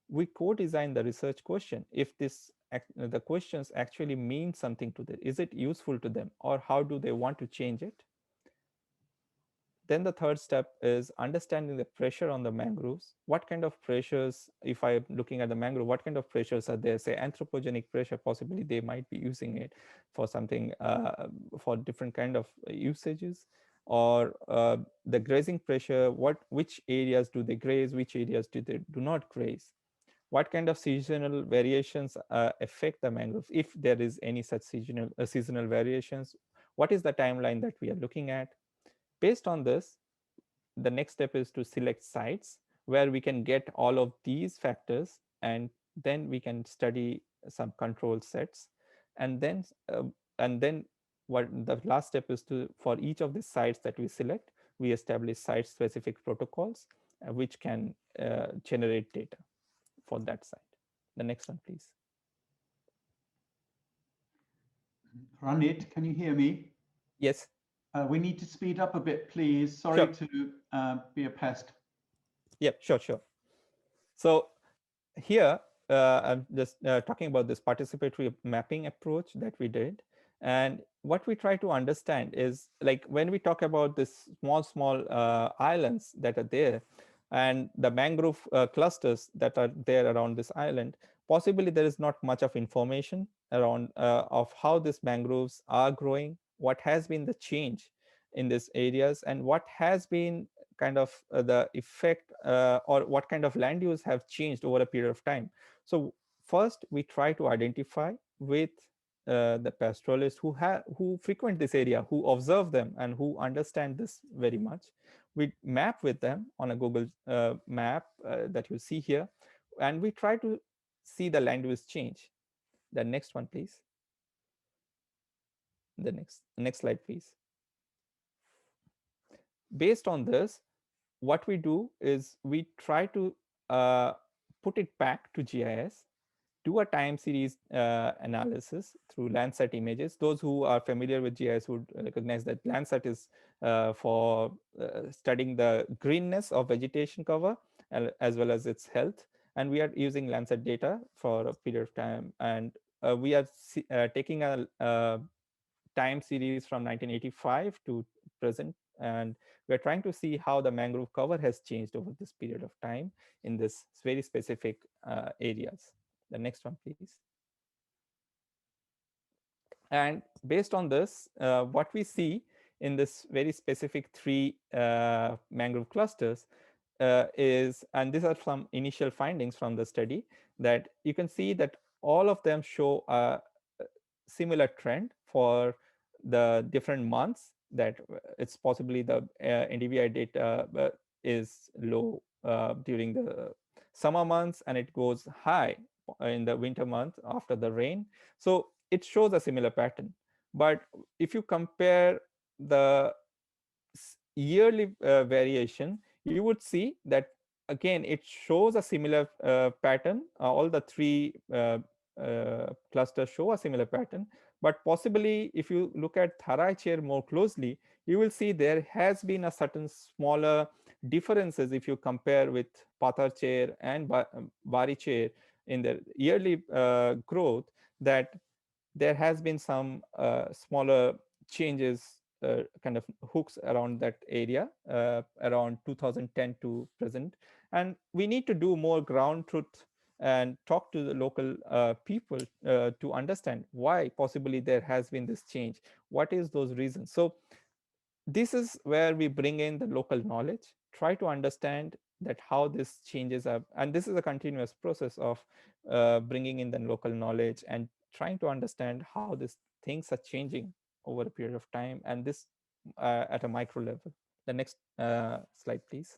We co-design the research question. If the questions actually mean something to them, is it useful to them, or how do they want to change it? Then the third step is understanding the pressure on the mangroves. What kind of pressures, if I'm looking at the mangrove, what kind of pressures are there? Say anthropogenic pressure, possibly they might be using it for something, for different kind of usages, or the grazing pressure, which areas do they graze, which areas do not graze? what kind of seasonal variations affect the mangroves, if there is any such seasonal variations, what is the timeline that we are looking at. Based on this, the next step is to select sites where we can get all of these factors, and then we can study some control sets. And then what the last step is to, for each of the sites that we select, we establish site specific protocols which can generate data for that site. The next one, please. Ranit, can you hear me? Yes. We need to speed up a bit, please. Sorry Sure. to be a pest. Yep, sure. So here, I'm just talking about this participatory mapping approach that we did. And what we try to understand is, like, when we talk about this small islands that are there, and the mangrove clusters that are there around this island, possibly there is not much of information around of how these mangroves are growing, what has been the change in these areas, and what has been kind of the effect or what kind of land use have changed over a period of time. So first we try to identify with the pastoralists who frequent this area, who observe them and who understand this very much. We map with them on a Google map that you see here, and we try to see the land use change. The next one, please. The next slide, please. Based on this, what we do is we try to put it back to GIS, do a time series analysis through Landsat images. Those who are familiar with GIS would recognize that Landsat is for studying the greenness of vegetation cover as well as its health. And we are using Landsat data for a period of time. And we are taking a time series from 1985 to present, and we're trying to see how the mangrove cover has changed over this period of time in this very specific areas. The next one, please. And based on this, what we see in this very specific three mangrove clusters is, and these are some initial findings from the study, that you can see that all of them show a similar trend for the different months, that it's possibly the NDVI data is low during the summer months, and it goes high in the winter month after the rain. So it shows a similar pattern. But if you compare the yearly variation, you would see that again it shows a similar pattern. All the three clusters show a similar pattern, but possibly if you look at Tharai chair more closely, you will see there has been a certain smaller differences if you compare with Pathar chair and Bari chair in the yearly growth, that there has been some smaller changes, kind of hooks around that area around 2010 to present. And we need to do more ground truth and talk to the local people to understand why possibly there has been this change, what is those reasons. So this is where we bring in the local knowledge, try to understand that how this changes up, and this is a continuous process of bringing in the local knowledge and trying to understand how these things are changing over a period of time, and this at a micro level. The next slide, please.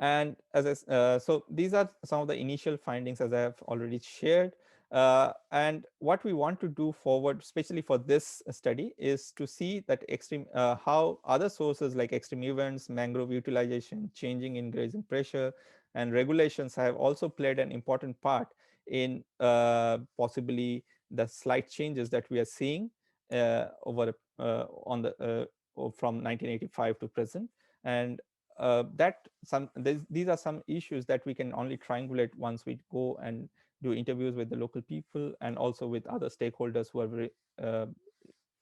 And so these are some of the initial findings, as I have already shared. And what we want to do forward, especially for this study, is to see that how other sources like extreme events, mangrove utilization, changing in grazing pressure, and regulations have also played an important part in possibly the slight changes that we are seeing over on the from 1985 to present. And these are some issues that we can only triangulate once we go and do interviews with the local people and also with other stakeholders who are very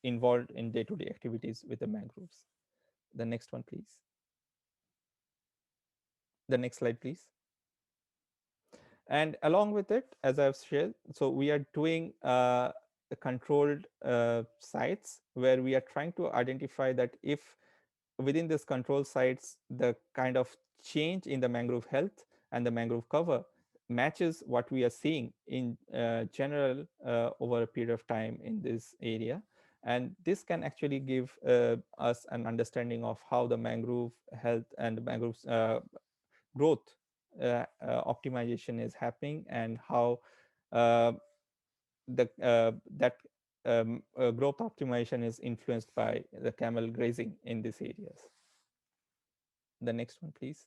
involved in day-to-day activities with the mangroves. The next one, please. The next slide, please. And along with it, as I've shared, so we are doing controlled sites where we are trying to identify that if within this control sites, the kind of change in the mangrove health and the mangrove cover matches what we are seeing in general over a period of time in this area. And this can actually give us an understanding of how the mangrove health and the mangroves growth optimization is happening, and how that growth optimization is influenced by the camel grazing in these areas. The next one, please.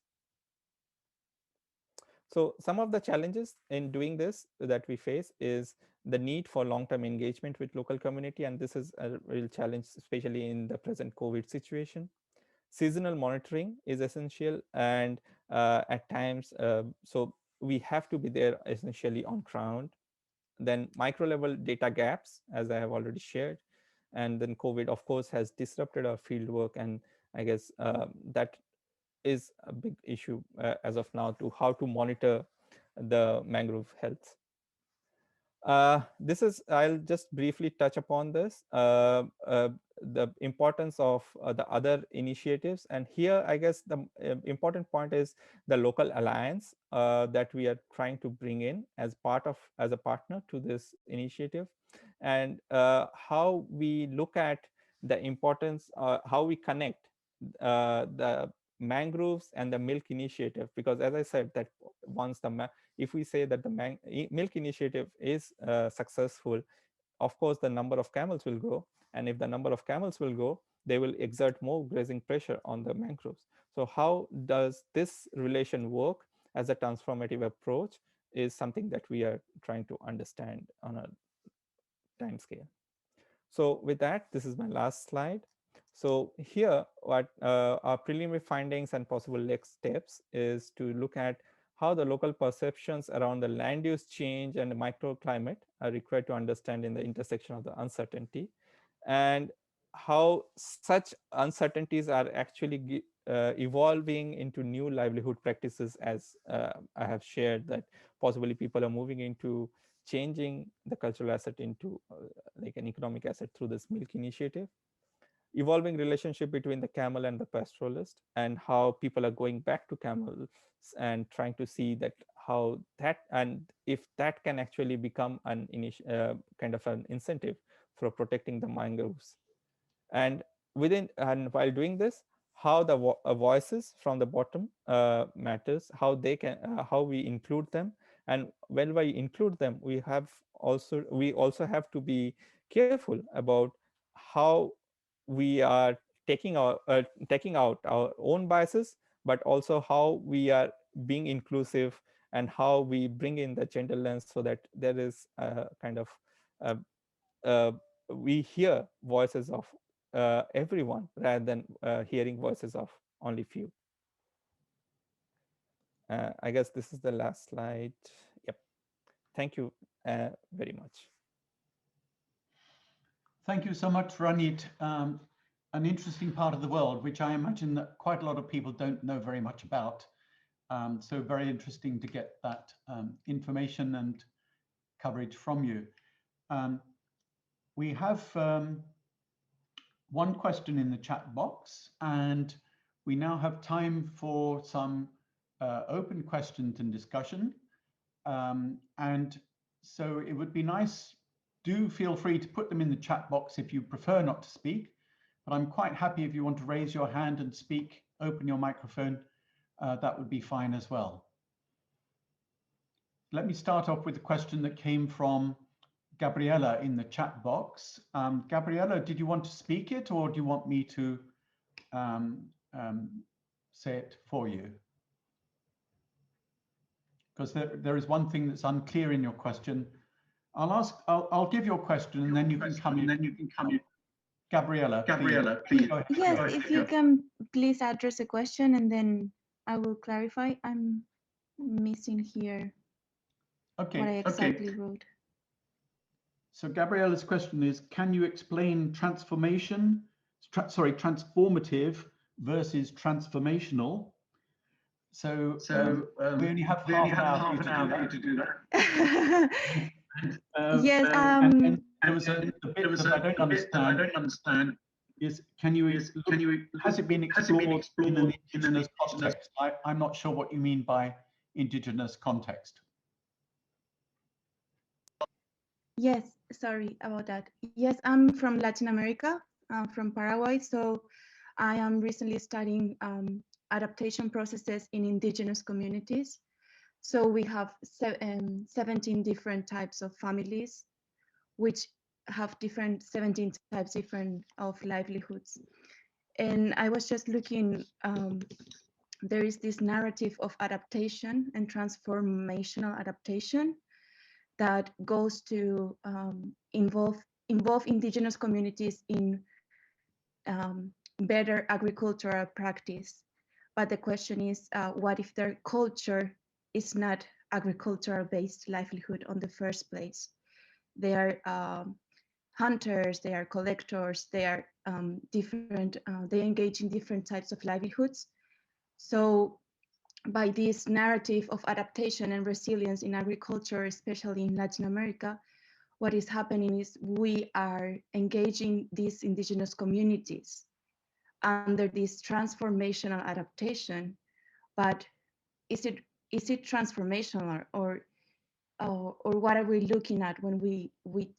So some of the challenges in doing this that we face is the need for long-term engagement with local community, and this is a real challenge, especially in the present COVID situation. Seasonal monitoring is essential, and at times, so we have to be there essentially on ground. Then micro level data gaps, as I have already shared, and then COVID, of course, has disrupted our field work, and I guess that is a big issue as of now, to how to monitor the mangrove health. This is, I'll just briefly touch upon this, the importance of the other initiatives. And here, I guess the important point is the local alliance that we are trying to bring in as a partner to this initiative, and how we look at the importance, how we connect the mangroves and the milk initiative, because as I said, that once if we say that the milk initiative is successful, of course the number of camels will grow, and if the number of camels will grow, they will exert more grazing pressure on the mangroves. So how does this relation work as a transformative approach is something that we are trying to understand on a time scale. So with that, this is my last slide. So here, what our preliminary findings and possible next steps is to look at how the local perceptions around the land use change and the microclimate are required to understand in the intersection of the uncertainty, and how such uncertainties are actually evolving into new livelihood practices, as I have shared, that possibly people are moving into changing the cultural asset into like an economic asset through this milk initiative. Evolving relationship between the camel and the pastoralist, and how people are going back to camels and trying to see that how that, and if that can actually become an kind of an incentive for protecting the mangroves. And while doing this, how the voices from the bottom matters, how they can how we include them, and when we include them, we also have to be careful about how we are taking out our own biases, but also how we are being inclusive, and how we bring in the gender lens, so that there is a kind of we hear voices of everyone rather than hearing voices of only few. I guess this is the last slide. Yep. Thank you very much. Thank you so much, Ranit. An interesting part of the world, which I imagine that quite a lot of people don't know very much about. So very interesting to get that information and coverage from you. We have one question in the chat box, and we now have time for some open questions and discussion. And so it would be nice, do feel free to put them in the chat box if you prefer not to speak, but I'm quite happy if you want to raise your hand and speak, open your microphone, that would be fine as well. Let me start off with a question that came from Gabriella in the chat box. Gabriella, did you want to speak it, or do you want me to say it for you? Because there is one thing that's unclear in your question. I'll give your question, and then you can come in. Gabriella, please. Yes, if you can please address the question, and then I will clarify. I'm missing here what I exactly wrote. So Gabriella's question is, can you explain transformative versus transformational? So we only have half an hour to do that. Yes. And there was a bit that I don't understand. Is has it been explored in an indigenous context? I'm not sure what you mean by indigenous context? Yes, sorry about that. Yes, I'm from Latin America, from Paraguay. So I am recently studying adaptation processes in indigenous communities. So we have 17 different types of families, which have 17 types different of livelihoods. And I was just looking, there is this narrative of adaptation and transformational adaptation that goes to involve indigenous communities in better agricultural practice. But the question is, what if their culture is not agricultural-based livelihood on the first place? They are hunters, they are collectors, they are different, they engage in different types of livelihoods. So by this narrative of adaptation and resilience in agriculture, especially in Latin America, what is happening is we are engaging these indigenous communities under this transformational adaptation. But is it transformational, or what are we looking at when we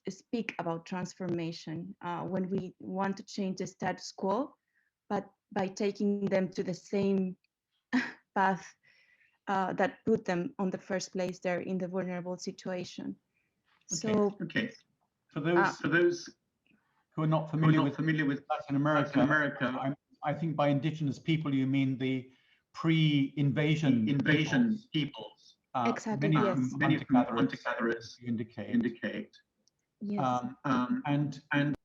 speak about transformation, when we want to change the status quo, but by taking them to the same path that put them on the first place there in the vulnerable situation? Okay. So for those who are not familiar with Latin America, I think by indigenous people you mean the pre-invasion peoples. Exactly. Many of them hunter-gatherers indicate. Yes. And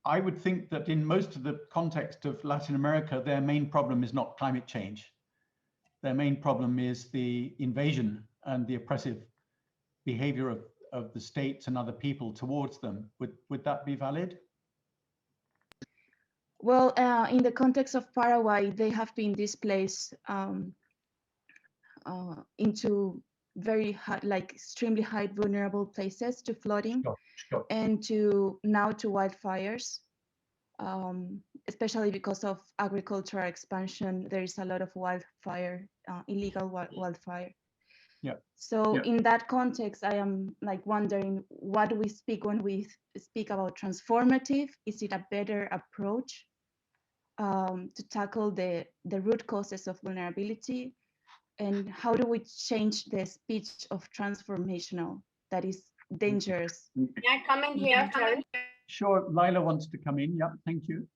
I would think that in most of the context of Latin America, their main problem is not climate change. Their main problem is the invasion and the oppressive behavior of the states and other people towards them. Would that be valid? Well, in the context of Paraguay, they have been displaced into very high, like extremely high vulnerable places to flooding. Sure. And to wildfires, especially because of agricultural expansion. There is a lot of wildfire, illegal wildfire. Yeah. So in that context, I am like wondering, what do we speak when we speak about transformative? Is it a better approach to tackle the root causes of vulnerability? And how do we change the speech of transformational that is dangerous? Can I come in here, Terry? Sure, Lyla wants to come in. Yeah, thank you.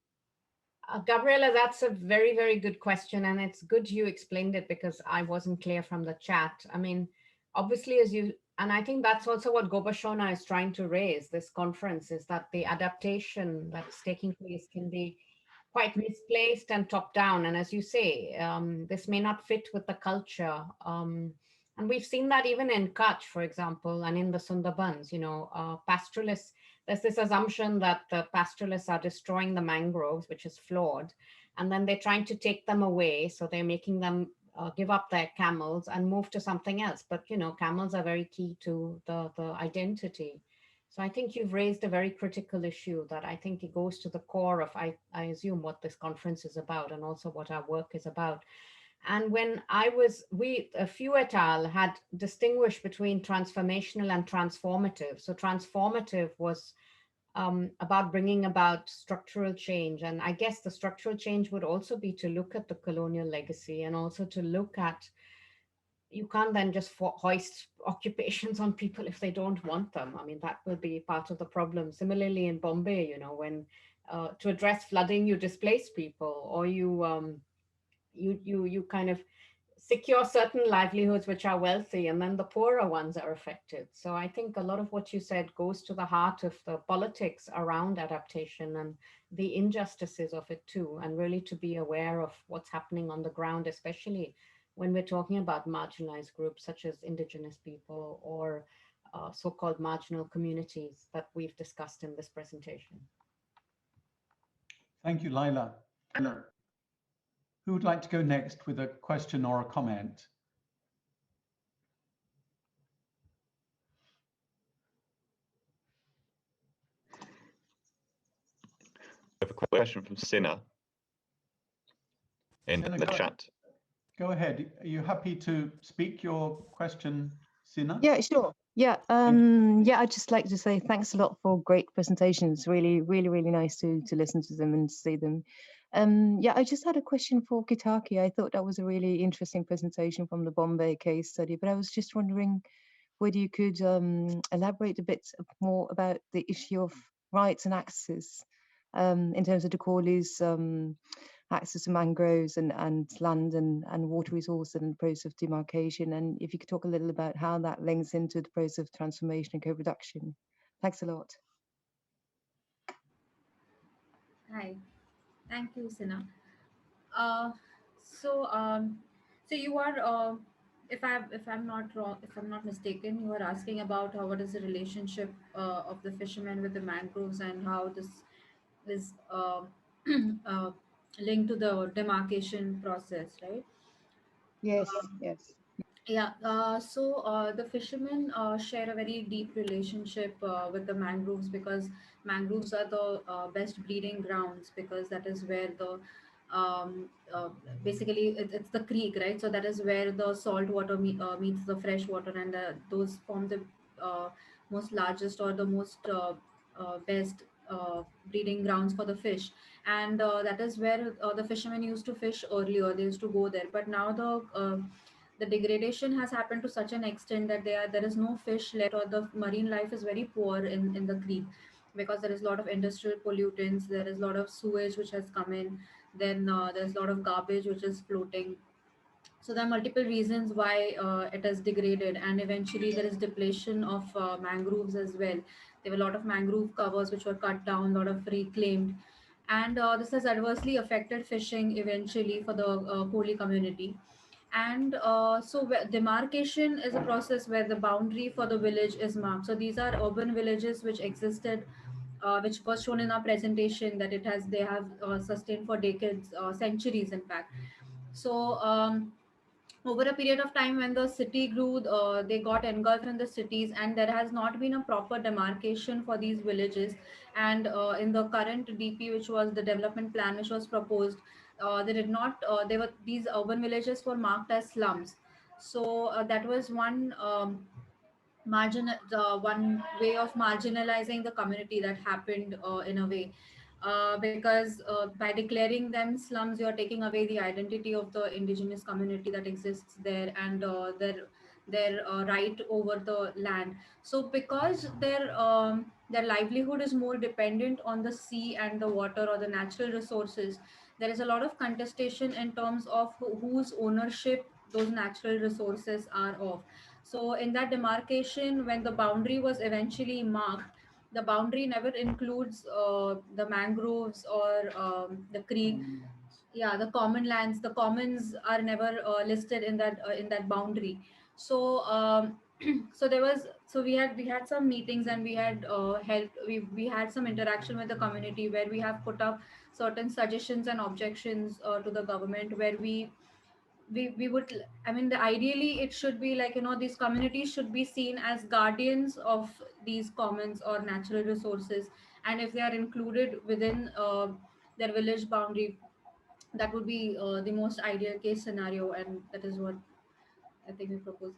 Gabriela, that's a very, very good question. And it's good you explained it because I wasn't clear from the chat. I mean, obviously, and I think that's also what Gobeshona is trying to raise, this conference, is that the adaptation that's taking place can be quite misplaced and top down. And as you say, this may not fit with the culture. And we've seen that even in Kutch, for example, and in the Sundarbans, pastoralists, there's this assumption that the pastoralists are destroying the mangroves, which is flawed. And then they're trying to take them away. So they're making them give up their camels and move to something else. But, camels are very key to the identity. So I think you've raised a very critical issue that I think it goes to the core of, I assume, what this conference is about and also what our work is about. And when Few et al. Had distinguished between transformational and transformative. So transformative was about bringing about structural change. And I guess the structural change would also be to look at the colonial legacy and also to look at, you can't then just hoist occupations on people if they don't want them. I mean, that will be part of the problem. Similarly in Bombay, when to address flooding, you displace people, or you kind of secure certain livelihoods which are wealthy, and then the poorer ones are affected. So I think a lot of what you said goes to the heart of the politics around adaptation and the injustices of it too, and really to be aware of what's happening on the ground, especially when we're talking about marginalized groups such as indigenous people or so-called marginal communities that we've discussed in this presentation. Thank you, Lyla. Who would like to go next with a question or a comment? I have a question from Sina in the chat. Go ahead. Are you happy to speak your question, Sina? Yeah, sure. Yeah, yeah, I'd just like to say thanks a lot for great presentations. Really nice to listen to them and see them. Yeah, I just had a question for Ketaki. I thought that was a really interesting presentation from the Bombay case study, but I was just wondering whether you could elaborate a bit more about the issue of rights and access in terms of the Koli's access to mangroves and land and water resources and the process of demarcation. And if you could talk a little about how that links into the process of transformation and co-production. Thanks a lot. Hi, thank you, Sina. Uh, so you are, if I'm not wrong, if I'm not mistaken, you are asking about what is the relationship of the fishermen with the mangroves and how this is uh, linked to the demarcation process, right? Yes, yes. Yeah, the fishermen share a very deep relationship with the mangroves because mangroves are the best breeding grounds because that is where the um, uh, basically it's the creek, right? So that is where the salt water meets the fresh water, and those form the uh, most largest or the most best breeding grounds for the fish, and that is where the fishermen used to fish earlier. They used to go there, but now the degradation has happened to such an extent that there is no fish left, or the marine life is very poor in the creek because there is a lot of industrial pollutants, there is a lot of sewage which has come in, then there's a lot of garbage which is floating. So there are multiple reasons why it is degraded, and eventually there is depletion of mangroves as well. There were a lot of mangrove covers which were cut down, a lot of reclaimed, and this has adversely affected fishing eventually for the Koli community. And demarcation is a process where the boundary for the village is marked. So these are urban villages which existed, which was shown in our presentation that they have sustained for decades, centuries in fact. So over a period of time when the city grew, they got engulfed in the cities, and there has not been a proper demarcation for these villages. And in the current DP, which was the development plan which was proposed, they did not they were these urban villages were marked as slums. So that was one way of marginalizing the community that happened in a way, because by declaring them slums, you are taking away the identity of the indigenous community that exists there, and their right over the land. So because their livelihood is more dependent on the sea and the water or the natural resources, there is a lot of contestation in terms of whose ownership those natural resources are of. So in that demarcation, when the boundary was eventually marked, the boundary never includes the mangroves or the creek. Yeah, the common lands, the commons are never listed in that boundary. So we had some meetings, and we had helped we had some interaction with the community where we have put up certain suggestions and objections to the government, where we would, I mean, ideally it should be like, these communities should be seen as guardians of these commons or natural resources, and if they are included within their village boundary, that would be the most ideal case scenario, and that is what I think we propose.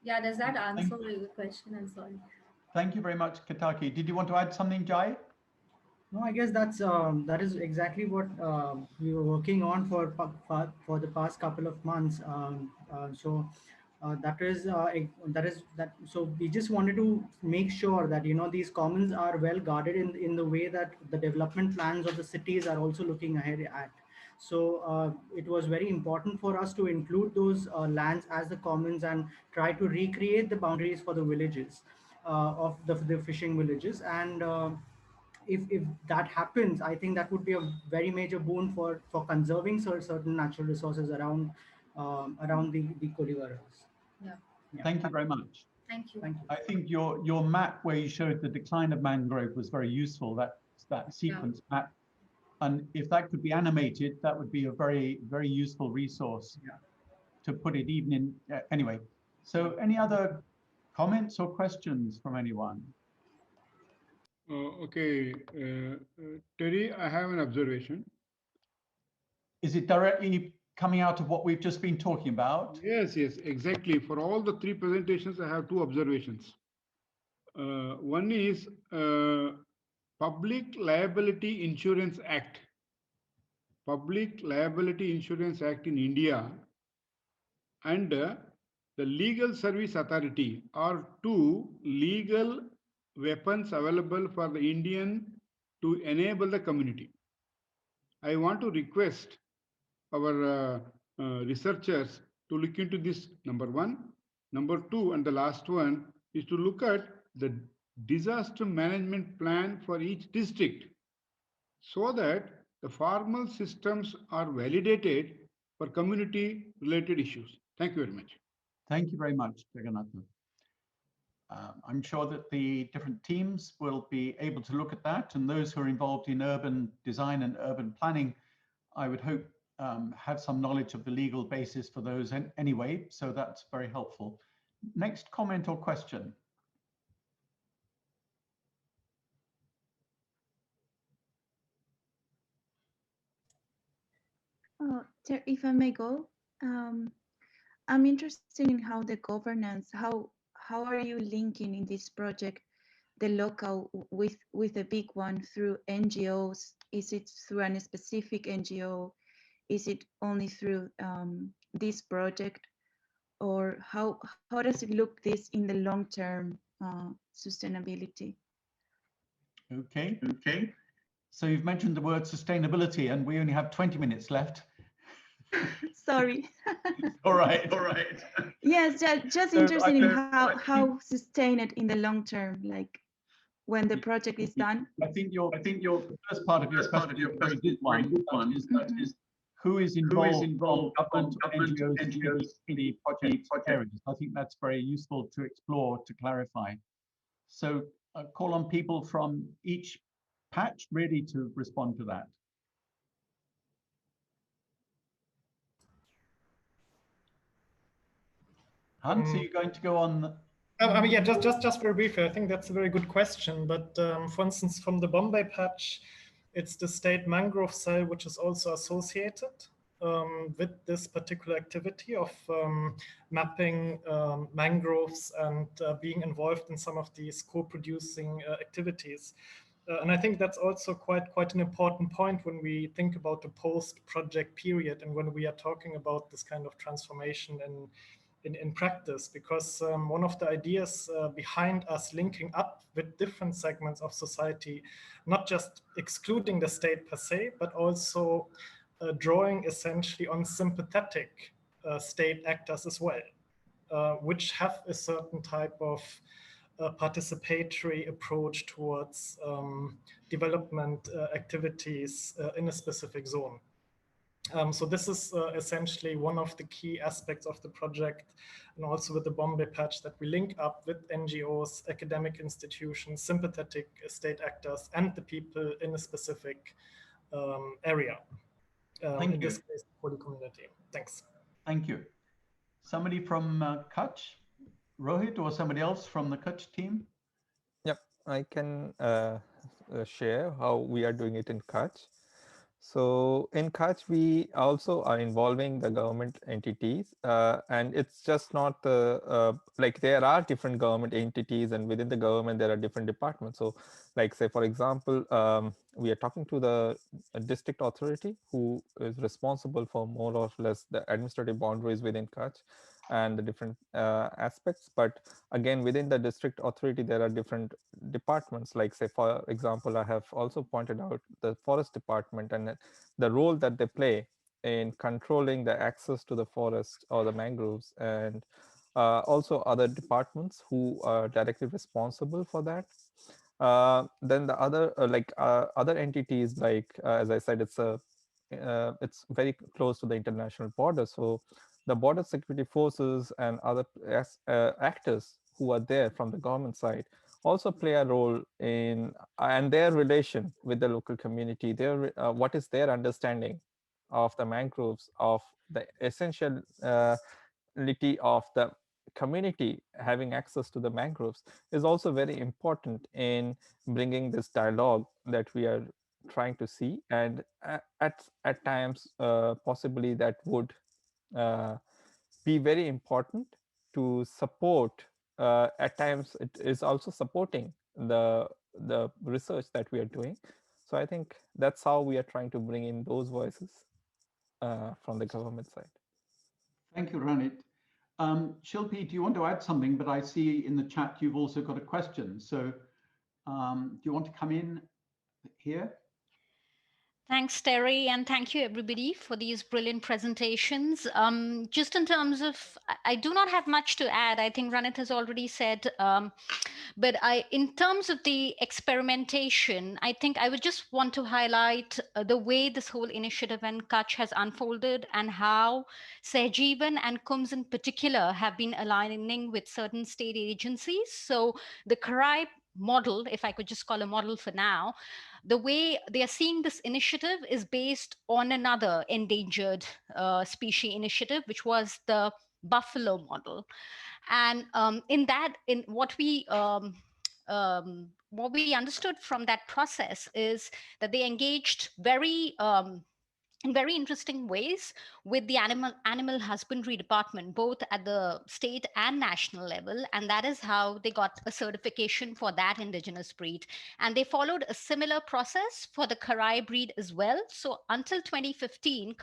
Yeah, does that answer the question? I'm sorry. Thank you very much, Ketaki. Did you want to add something, Jai? No, I guess that is exactly what we were working on for the past couple of months. That is that. So we just wanted to make sure that these commons are well guarded in the way that the development plans of the cities are also looking ahead at. So it was very important for us to include those lands as the commons and try to recreate the boundaries for the villages of the fishing villages. And if that happens, I think that would be a very major boon for conserving certain natural resources around the Kolivaras. Yeah. Thank you very much. Thank you. Thank you. I think your map where you showed the decline of mangrove was very useful, that sequence map. And if that could be animated, that would be a very, very useful resource to put it even in. Anyway, so any other comments or questions from anyone? Okay, Terry, I have an observation. Is it directly coming out of what we've just been talking about? Yes, yes, exactly. For all the three presentations, I have two observations. One is Public Liability Insurance Act. Public Liability Insurance Act in India and the Legal Service Authority are two legal weapons available for the Indian to enable the community. I want to request our researchers to look into this, number one. Number two, and the last one, is to look at the disaster management plan for each district so that the formal systems are validated for community related issues. Thank you very much. Thank you very much, Jagannathan. I'm sure that the different teams will be able to look at that, and those who are involved in urban design and urban planning, I would hope have some knowledge of the legal basis for those anyway, so that's very helpful. Next comment or question. If I may go, I'm interested in how the governance, how are you linking in this project the local with the big one through NGOs? Is it through a specific NGO? Is it only through this project? Or how does it look this in the long-term sustainability? Okay. So you've mentioned the word sustainability and we only have 20 minutes left. Sorry. All right. Yes, just interested in how sustain it in the long term, like when the project is done. I think your first part of your question is a very good one. That is who is involved from government NGOs in the project areas. I think that's very useful to explore, to clarify. So call on people from each patch really to respond to that. Hans, are you going to go on? I mean, yeah, just very briefly, I think that's a very good question. But for instance, from the Bombay patch, it's the state mangrove cell which is also associated with this particular activity of mapping mangroves and being involved in some of these co-producing activities. And I think that's also quite an important point when we think about the post-project period and when we are talking about this kind of transformation in practice, because one of the ideas behind us linking up with different segments of society, not just excluding the state per se, but also drawing essentially on sympathetic state actors as well, which have a certain type of participatory approach towards development activities in a specific zone. So this is essentially one of the key aspects of the project, and also with the Bombay patch, that we link up with NGOs, academic institutions, sympathetic state actors, and the people in a specific area. In this case, the Koli community. Thanks. Thank you. Somebody from Kutch, Rohit, or somebody else from the Kutch team? Yep, I can share how we are doing it in Kutch. So in Kutch, we also are involving the government entities, and it's just not the, like there are different government entities, and within the government, there are different departments. So like say, for example, we are talking to the district authority who is responsible for more or less the administrative boundaries within Kutch and the different aspects. But again, within the district authority, there are different departments. Like say, for example, I have also pointed out the forest department and the role that they play in controlling the access to the forest or the mangroves, and also other departments who are directly responsible for that. Then the other other entities, like as I said, it's very close to the international border. So the border security forces and other actors who are there from the government side also play a role in, and their relation with the local community, their what is their understanding of the mangroves, of the essentiality of the community having access to the mangroves is also very important in bringing this dialogue that we are trying to see, and at times possibly that would be very important to support. At times it is also supporting the research that we are doing. So I think that's how we are trying to bring in those voices from the government side. Thank you, Ranit. Shilpi, do you want to add something? But I see in the chat you've also got a question. So do you want to come in here? Thanks, Terry, and thank you, everybody, for these brilliant presentations. Just in terms of, I do not have much to add. I think Ranit has already said, but in terms of the experimentation, I think I would just want to highlight the way this whole initiative in Kutch has unfolded and how Sehjeevan and Kums in particular have been aligning with certain state agencies. So the Karai model, if I could just call a model for now, the way they are seeing this initiative is based on another endangered species initiative, which was the buffalo model. And in what we understood from that process is that they engaged in very interesting ways with the animal husbandry department, both at the state and national level, and that is how they got a certification for that indigenous breed. And they followed a similar process for the Karai breed as well. So until 2015, the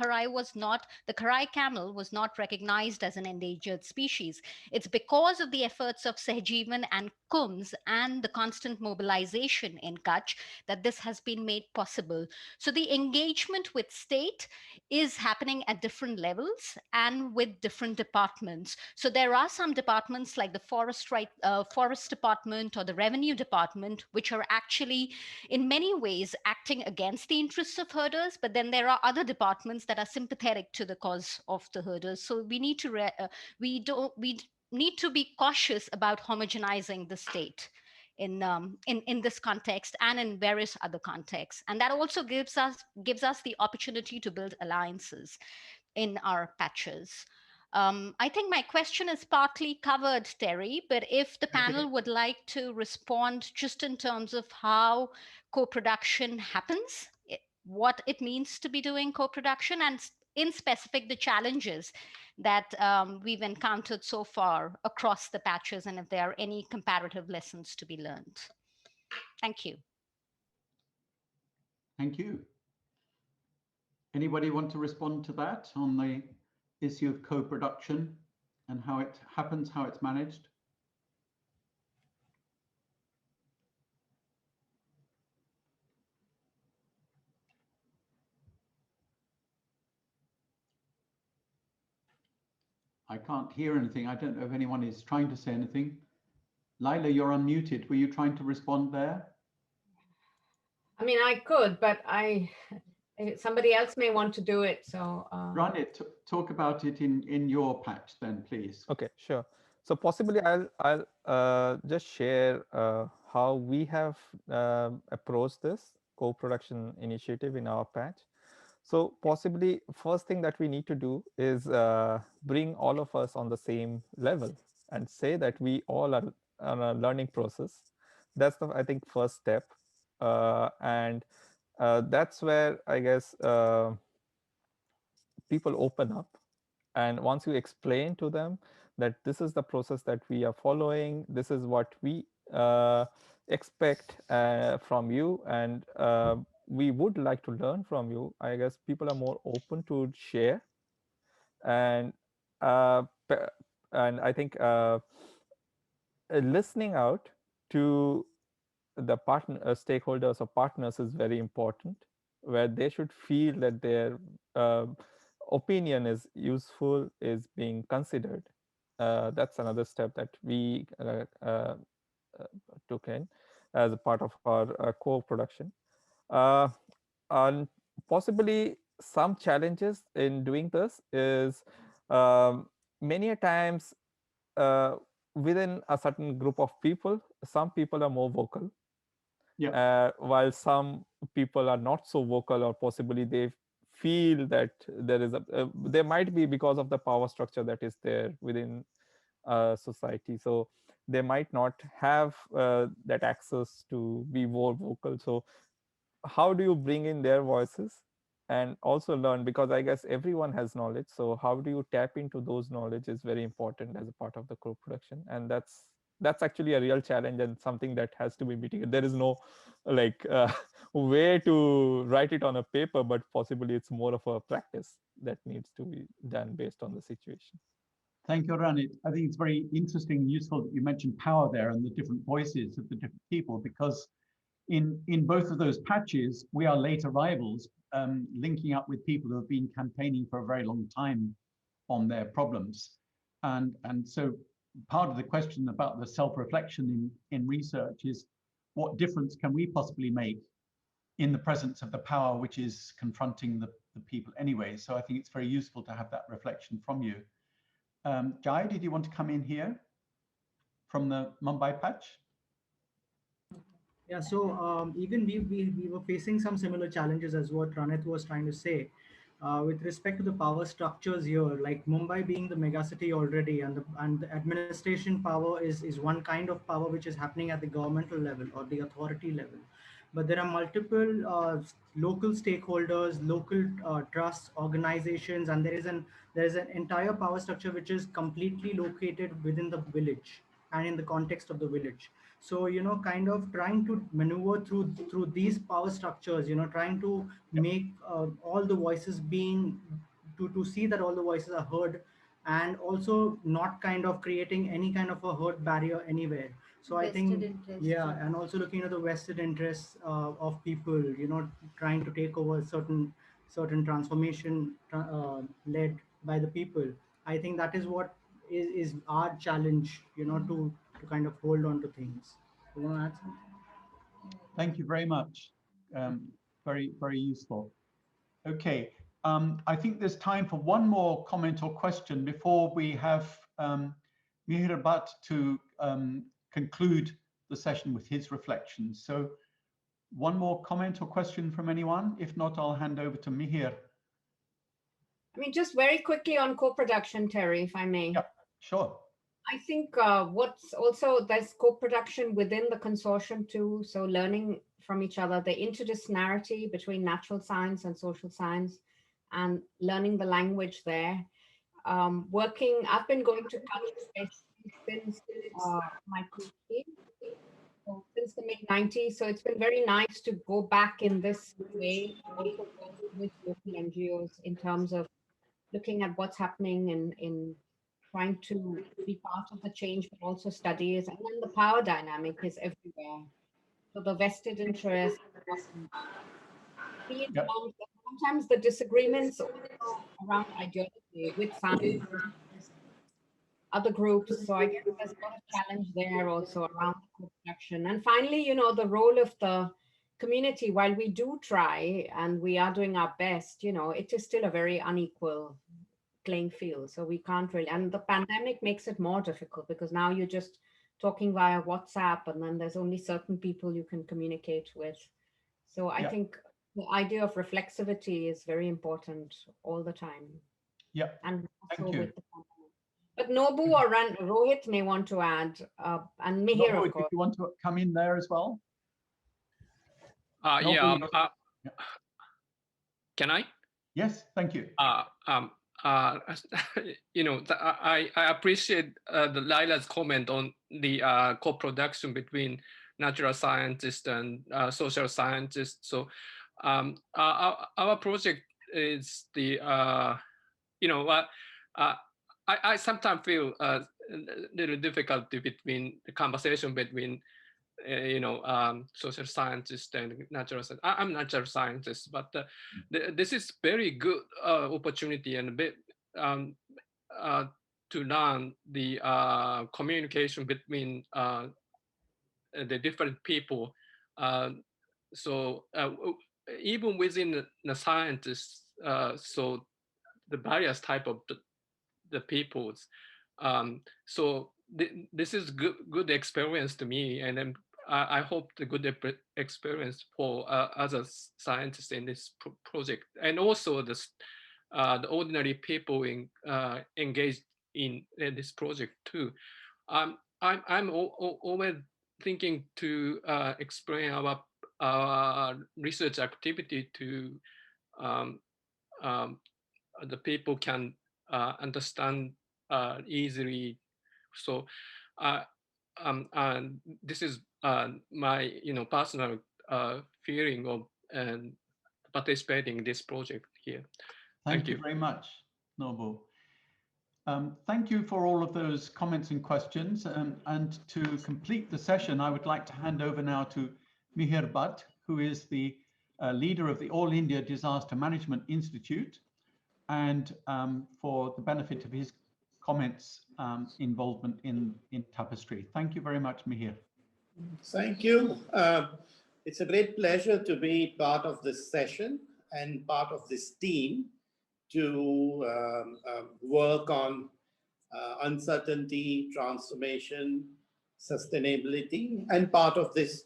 Karai camel was not recognized as an endangered species. It's because of the efforts of Sehjeevan and Kums and the constant mobilization in Kutch that this has been made possible. So the engagement with state is happening at different levels and with different departments. So there are some departments like the forest department or the revenue department, which are actually in many ways acting against the interests of herders. But then there are other departments that are sympathetic to the cause of the herders. So we need to we need to be cautious about homogenizing the state in this context and in various other contexts. And that also gives us the opportunity to build alliances in our patches. I think my question is partly covered, Terry, but if the panel would like to respond just in terms of how co-production happens, what it means to be doing co-production, and in specific the challenges that we've encountered so far across the patches, and if there are any comparative lessons to be learned. Thank you. Thank you. Anybody want to respond to that on the issue of co-production and how it happens, how it's managed? I can't hear anything. I don't know if anyone is trying to say anything. Lyla, you're unmuted. Were you trying to respond there? I mean, I could, but somebody else may want to do it. So Ranit, talk about it in your patch then, please. Okay, sure. So possibly I'll just share how we have approached this co-production initiative in our patch. So possibly first thing that we need to do is bring all of us on the same level and say that we all are on a learning process. That's the, I think, first step. And that's where I guess people open up. And once you explain to them that this is the process that we are following, this is what we expect from you, and we would like to learn from you, I guess people are more open to share. And I think listening out to the stakeholders or partners is very important, where they should feel that their opinion is useful, is being considered. That's another step that we took in as a part of our co-production. And possibly some challenges in doing this is many a times within a certain group of people, some people are more vocal, while some people are not so vocal, or possibly they feel that there is there might be because of the power structure that is there within society. So they might not have that access to be more vocal. So how do you bring in their voices and also learn, because I guess everyone has knowledge, so how do you tap into those knowledge is very important as a part of the co-production. And that's actually a real challenge and something that has to be mitigated. There is no like way to write it on a paper, but possibly it's more of a practice that needs to be done based on the situation. Thank you, Ranit. I think it's very interesting and useful that you mentioned power there and the different voices of the different people, because in both of those patches, we are late arrivals, linking up with people who have been campaigning for a very long time on their problems. And so part of the question about the self-reflection in research is, what difference can we possibly make in the presence of the power which is confronting the people anyway? So I think it's very useful to have that reflection from you. Jai, did you want to come in here from the Mumbai patch? Yeah, so even we were facing some similar challenges as what Ranit was trying to say. With respect to the power structures here, like Mumbai being the megacity already, and the administration power is one kind of power which is happening at the governmental level or the authority level. But there are multiple local stakeholders, local trusts, organizations, and there is an entire power structure which is completely located within the village and in the context of the village. So kind of trying to maneuver through these power structures, trying to make all the voices being to see that all the voices are heard, and also not kind of creating any kind of a herd barrier anywhere. So I think yeah, and also looking at the vested interests of people, trying to take over certain transformation led by the people. I think that is what is our challenge, to kind of hold on to things. You want to add something? Thank you very much. Very, very useful. Okay, I think there's time for one more comment or question before we have Mihir Bhatt to conclude the session with his reflections. So one more comment or question from anyone? If not, I'll hand over to Mihir. I mean, just very quickly on co-production, Terry, if I may. Yeah, sure. I think what's also, there's co-production within the consortium too. So learning from each other, the interdisciplinarity between natural science and social science, and learning the language there. Working, I've been going to Kutch since my PhD, so since the mid-90s. So it's been very nice to go back in this way, also with local NGOs in terms of looking at what's happening in trying to be part of the change, but also studies. And then the power dynamic is everywhere. So the vested interest, sometimes the disagreements around ideology with science, other groups. So I guess there's a lot of challenge there also around the co-production. And finally, the role of the community, while we do try and we are doing our best, it is still a very unequal playing field. So we can't really, and the pandemic makes it more difficult because now you're just talking via WhatsApp, and then there's only certain people you can communicate with. So I think the idea of reflexivity is very important all the time. Yeah, and thank you. With the but Nobu or Rohit may want to add, and Mihir, Nobu, of course. if you want to come in there as well. Can I? Yes, thank you. I appreciate the Lyla's comment on the co-production between natural scientists and social scientists. So our project is the, I sometimes feel a little difficulty between the conversation between social scientist and natural scientist. I'm natural scientist, but this is very good opportunity and a bit to learn the communication between the different people. So even within the scientists, so the various type of the peoples. So this is good experience to me, and then I hope the good experience for other scientists in this project, and also the ordinary people engaged in this project too. I'm always thinking to explain our research activity to the people can understand easily. So and this is my personal feeling of participating in this project here. Thank you very much, Nobu. Thank you for all of those comments and questions. And to complete the session, I would like to hand over now to Mihir Bhatt, who is the leader of the All India Disaster Management Institute, and for the benefit of his comments, involvement in Tapestry. Thank you very much, Mihir. Thank you. It's a great pleasure to be part of this session and part of this team to work on uncertainty, transformation, sustainability, and part of this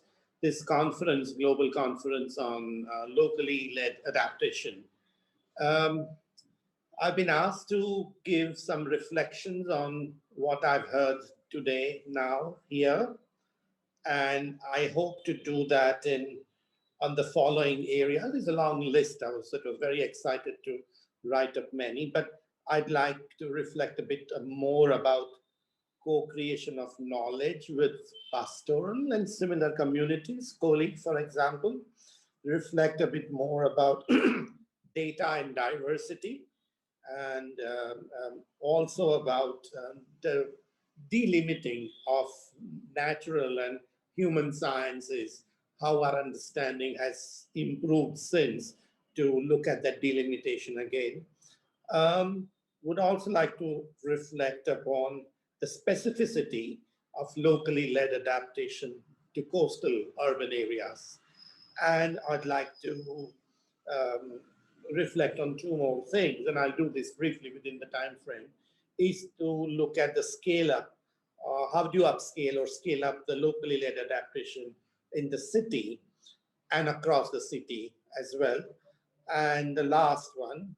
conference, global conference on locally led adaptation. I've been asked to give some reflections on what I've heard today now here, and I hope to do that on the following area. There's a long list. I was sort of very excited to write up many, but I'd like to reflect a bit more about co-creation of knowledge with pastoral and similar communities, Koli, for example, reflect a bit more about data and diversity, and also about the delimiting of natural and human sciences, how our understanding has improved since, to look at that delimitation again. Would also like to reflect upon the specificity of locally led adaptation to coastal urban areas. And I'd like to reflect on two more things, and I'll do this briefly within the time frame, is to look at the scale up. How do you upscale or scale up the locally led adaptation in the city and across the city as well? And the last one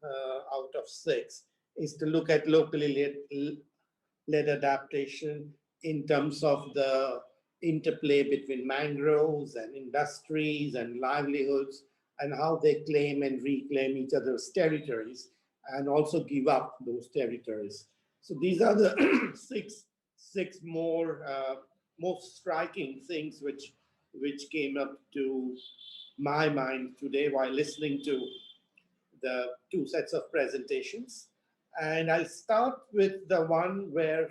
out of 6 is to look at locally led adaptation in terms of the interplay between mangroves and industries and livelihoods, and how they claim and reclaim each other's territories and also give up those territories. So these are the six more most striking things which came up to my mind today while listening to the 2 sets of presentations. And I'll start with the one where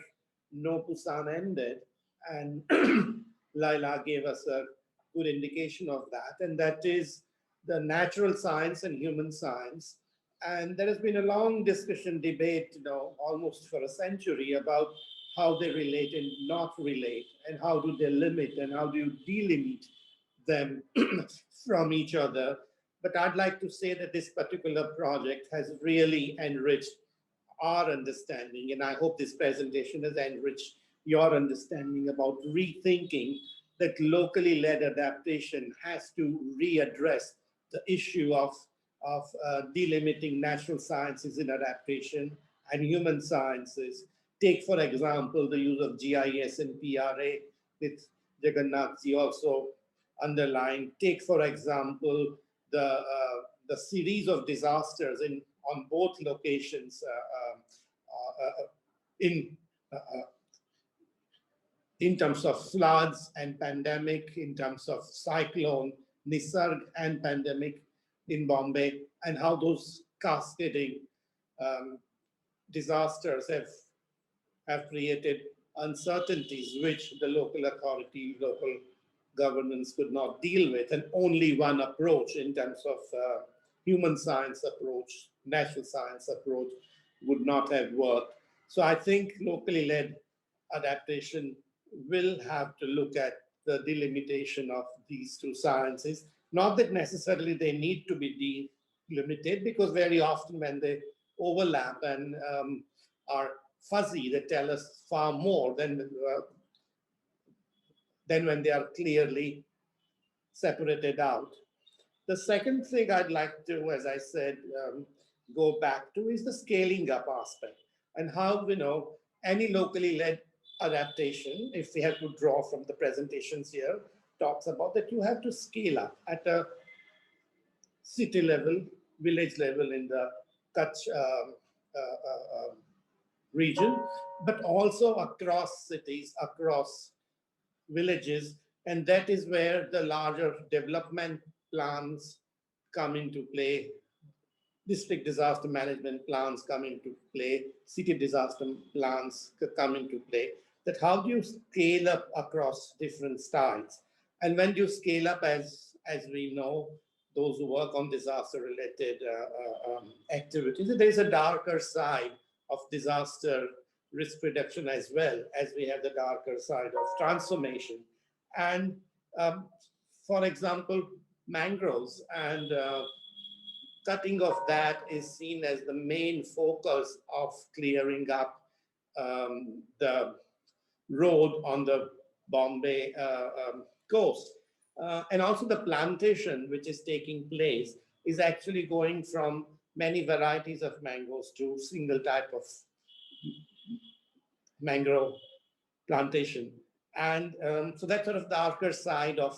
Nobu-san ended, and Lyla gave us a good indication of that, and that is the natural science and human science. And there has been a long discussion, debate, almost for a century, about how they relate and not relate, and how do they limit and how do you delimit them from each other. But I'd like to say that this particular project has really enriched our understanding, and I hope this presentation has enriched your understanding about rethinking that locally led adaptation has to readdress the issue of delimiting natural sciences in adaptation and human sciences. Take, for example, the use of GIS and PRA, with Jagannathji also underlined. Take, for example, the series of disasters on both locations in terms of floods and pandemic, in terms of cyclone, Nisarg and pandemic in Bombay, and how those cascading disasters have created uncertainties which the local authority, local governance could not deal with, and only one approach in terms of human science approach, natural science approach would not have worked. So I think locally led adaptation will have to look at the delimitation of these 2 sciences. Not that necessarily they need to be delimited, because very often when they overlap and are fuzzy, they tell us far more than when they are clearly separated out. The second thing I'd like to, as I said, go back to is the scaling up aspect, and how, any locally led adaptation, if we have to draw from the presentations here, talks about that you have to scale up at a city level, village level in the Kutch region, but also across cities, across villages. And that is where the larger development plans come into play, district disaster management plans come into play, city disaster plans come into play, that how do you scale up across different styles? And when you scale up, as we know, those who work on disaster-related activities, there is a darker side of disaster risk reduction as well, as we have the darker side of transformation. And for example, mangroves and cutting of that is seen as the main focus of clearing up the road on the Bombay coast. And also the plantation which is taking place is actually going from many varieties of mangoes to single type of mangrove plantation. And so that sort of darker side of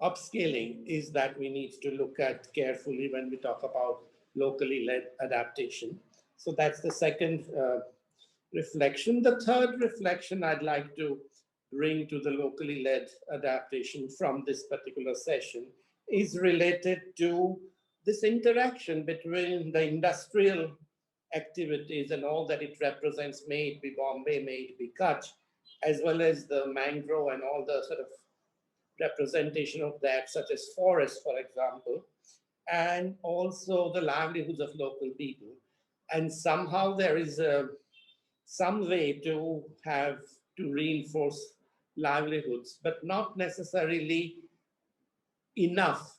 upscaling is that we need to look at carefully when we talk about locally led adaptation. So that's the second reflection. The third reflection I'd like to bring to the locally led adaptation from this particular session is related to this interaction between the industrial activities and all that it represents, may it be Bombay, may it be Kutch, as well as the mangrove and all the sort of representation of that, such as forests, for example, and also the livelihoods of local people. And somehow there is some way to have to reinforce livelihoods, but not necessarily enough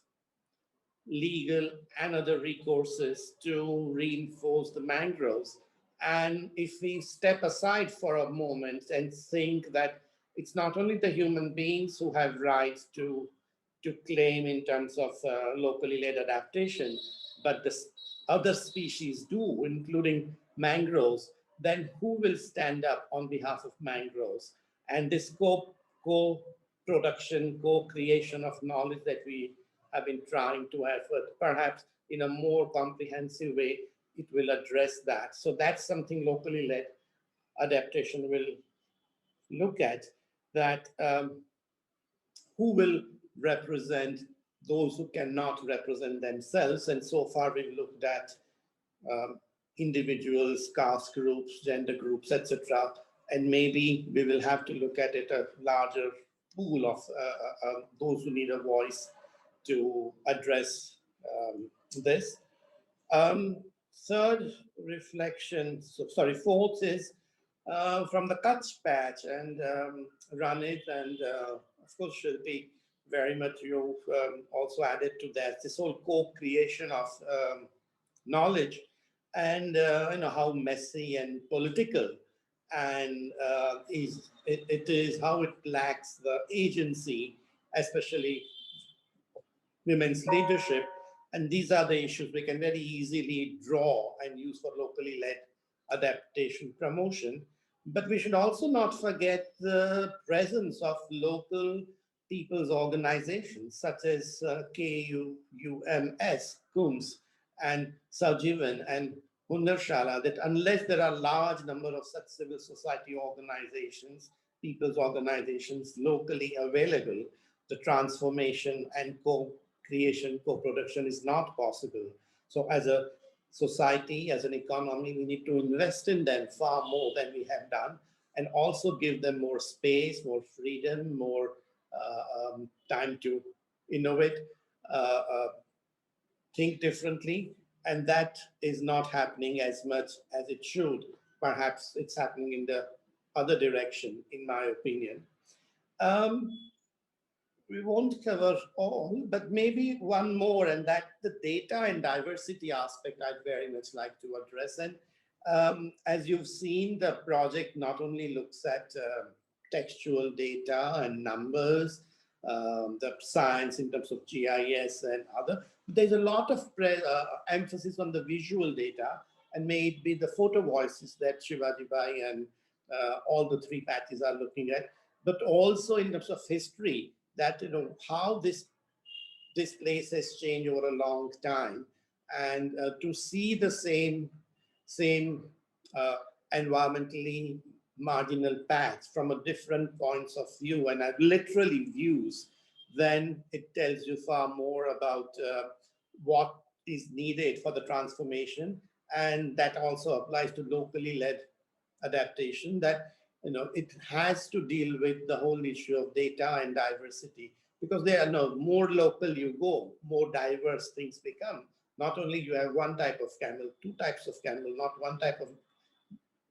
legal and other recourses to reinforce the mangroves. And if we step aside for a moment and think that it's not only the human beings who have rights to claim in terms of locally led adaptation, but the other species do, including mangroves, then who will stand up on behalf of mangroves? And this co-production, co-creation of knowledge that we have been trying to effort, perhaps in a more comprehensive way, it will address that. So that's something locally led adaptation will look at, that who will represent those who cannot represent themselves. And so far we've looked at individuals, caste groups, gender groups, etc. And maybe we will have to look at it a larger pool of those who need a voice to address this. Third reflection, fourth is from the Kutch patch, and Ranit and of course Shilpi, very much you've also added to that, this whole co-creation of knowledge, and you know how messy and political and it is, how it lacks the agency, especially women's leadership. And these are the issues we can very easily draw and use for locally led adaptation promotion. But we should also not forget the presence of local people's organizations such as KUMS, and Sajivan and Hundarshala, that unless there are large number of such civil society organizations, people's organizations locally available, the transformation and co-creation, co-production is not possible. So as a society, as an economy, we need to invest in them far more than we have done, and also give them more space, more freedom, more time to innovate, think differently. And that is not happening as much as it should. Perhaps it's happening in the other direction, in my opinion. We won't cover all, but maybe one more, and that the data and diversity aspect I'd very much like to address. And as you've seen, the project not only looks at textual data and numbers, the science in terms of GIS and other, but there's a lot of emphasis on the visual data, and may it be the photo voices that Shivaji Bhai and all the three parties are looking at, but also in terms of history, that how this place has changed over a long time, and to see the same environmentally marginal paths from a different points of view, and literally views, then it tells you far more about what is needed for the transformation. And that also applies to locally led adaptation, that it has to deal with the whole issue of data and diversity, because there are no more local you go, more diverse things become. Not only you have one type of camel, two types of camel, not one type of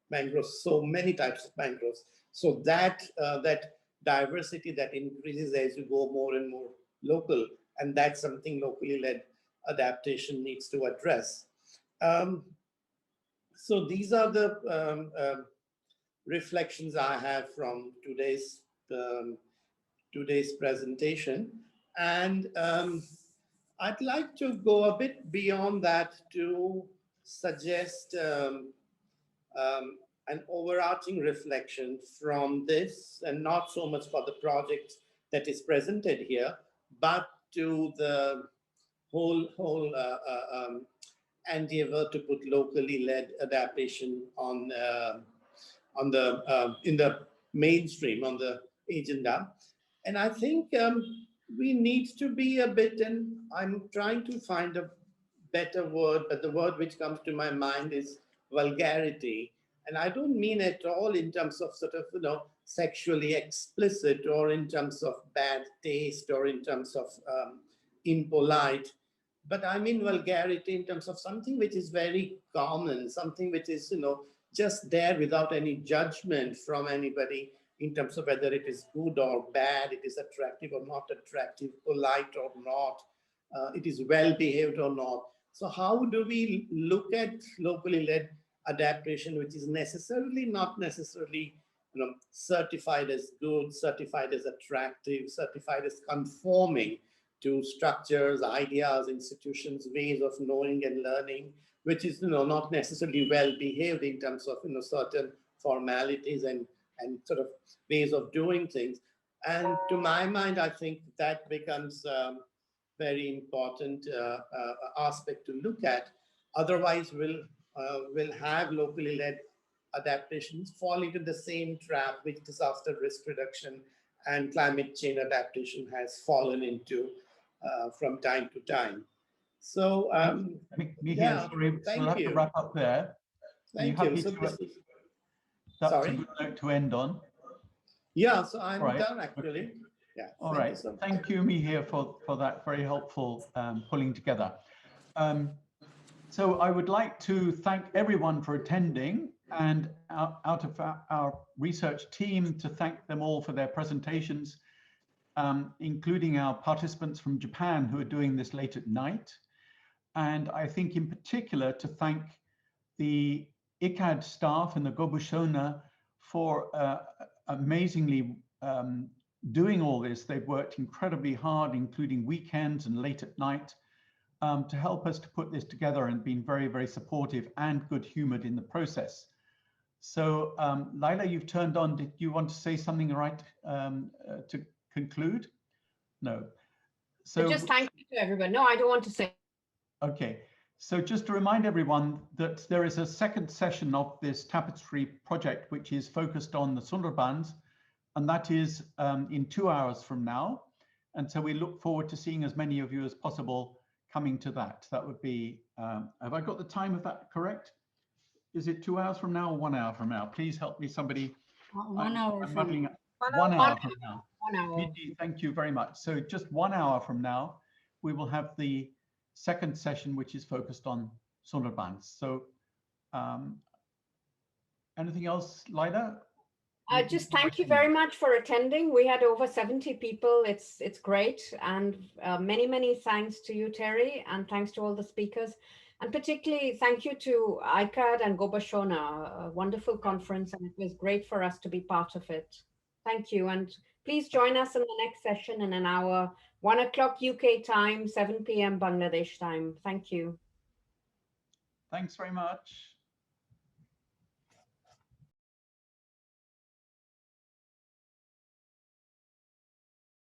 mangroves, so many types of mangroves. So that that diversity that increases as you go more and more local, and that's something locally led adaptation needs to address. So these are the reflections I have from today's presentation, and I'd like to go a bit beyond that to suggest an overarching reflection from this, and not so much for the project that is presented here, but to the whole endeavor to put locally led adaptation on in the mainstream, on the agenda. And I think we need to be a bit, and I'm trying to find a better word, but the word which comes to my mind is vulgarity. And I don't mean at all in terms of sort of, sexually explicit, or in terms of bad taste, or in terms of impolite, but I mean vulgarity in terms of something which is very common, something which is, just there without any judgment from anybody in terms of whether it is good or bad, it is attractive or not attractive, polite or not, it is well behaved or not. So how do we look at locally led adaptation, which is not necessarily certified as good, certified as attractive, certified as conforming to structures, ideas, institutions, ways of knowing and learning, which is not necessarily well behaved in terms of certain formalities and sort of ways of doing things. And to my mind, I think that becomes very important aspect to look at. Otherwise, we'll have locally led adaptations fall into the same trap which disaster risk reduction and climate change adaptation has fallen into from time to time. So, yeah, sorry, we'll have to wrap up there. Thank you. So that's a good note to end on. Yeah, so I'm done actually. Yeah. All right. Thank you, Mihir, for that very helpful pulling together. So I would like to thank everyone for attending, and out of our research team, to thank them all for their presentations, including our participants from Japan who are doing this late at night. And I think in particular to thank the ICAD staff and the Gobeshona for amazingly doing all this. They've worked incredibly hard, including weekends and late at night, to help us to put this together, and been very, very supportive and good-humored in the process. So Lyla, you've turned on. Did you want to say something right to conclude? No. So just thank you to everyone. No, I don't want to say. Okay. So just to remind everyone that there is a second session of this tapestry project, which is focused on the Sundarbans, and that is in 2 hours from now. And so we look forward to seeing as many of you as possible coming to that. That would be, have I got the time of that correct? Is it 2 hours from now or 1 hour from now? Please help me, somebody. 1 hour from now. 1 hour from now. 1 hour. Thank you very much. So just 1 hour from now, we will have the second session, which is focused on Sundarbans. So anything else, Lyla? Just thank you very much for attending. We had over 70 people. It's great. And many thanks to you, Terry, and thanks to all the speakers. And particularly thank you to ICAD and Gobeshona, a wonderful conference, and it was great for us to be part of it. Thank you. And please join us in the next session in an hour, 1 o'clock UK time, 7 p.m. Bangladesh time. Thank you. Thanks very much.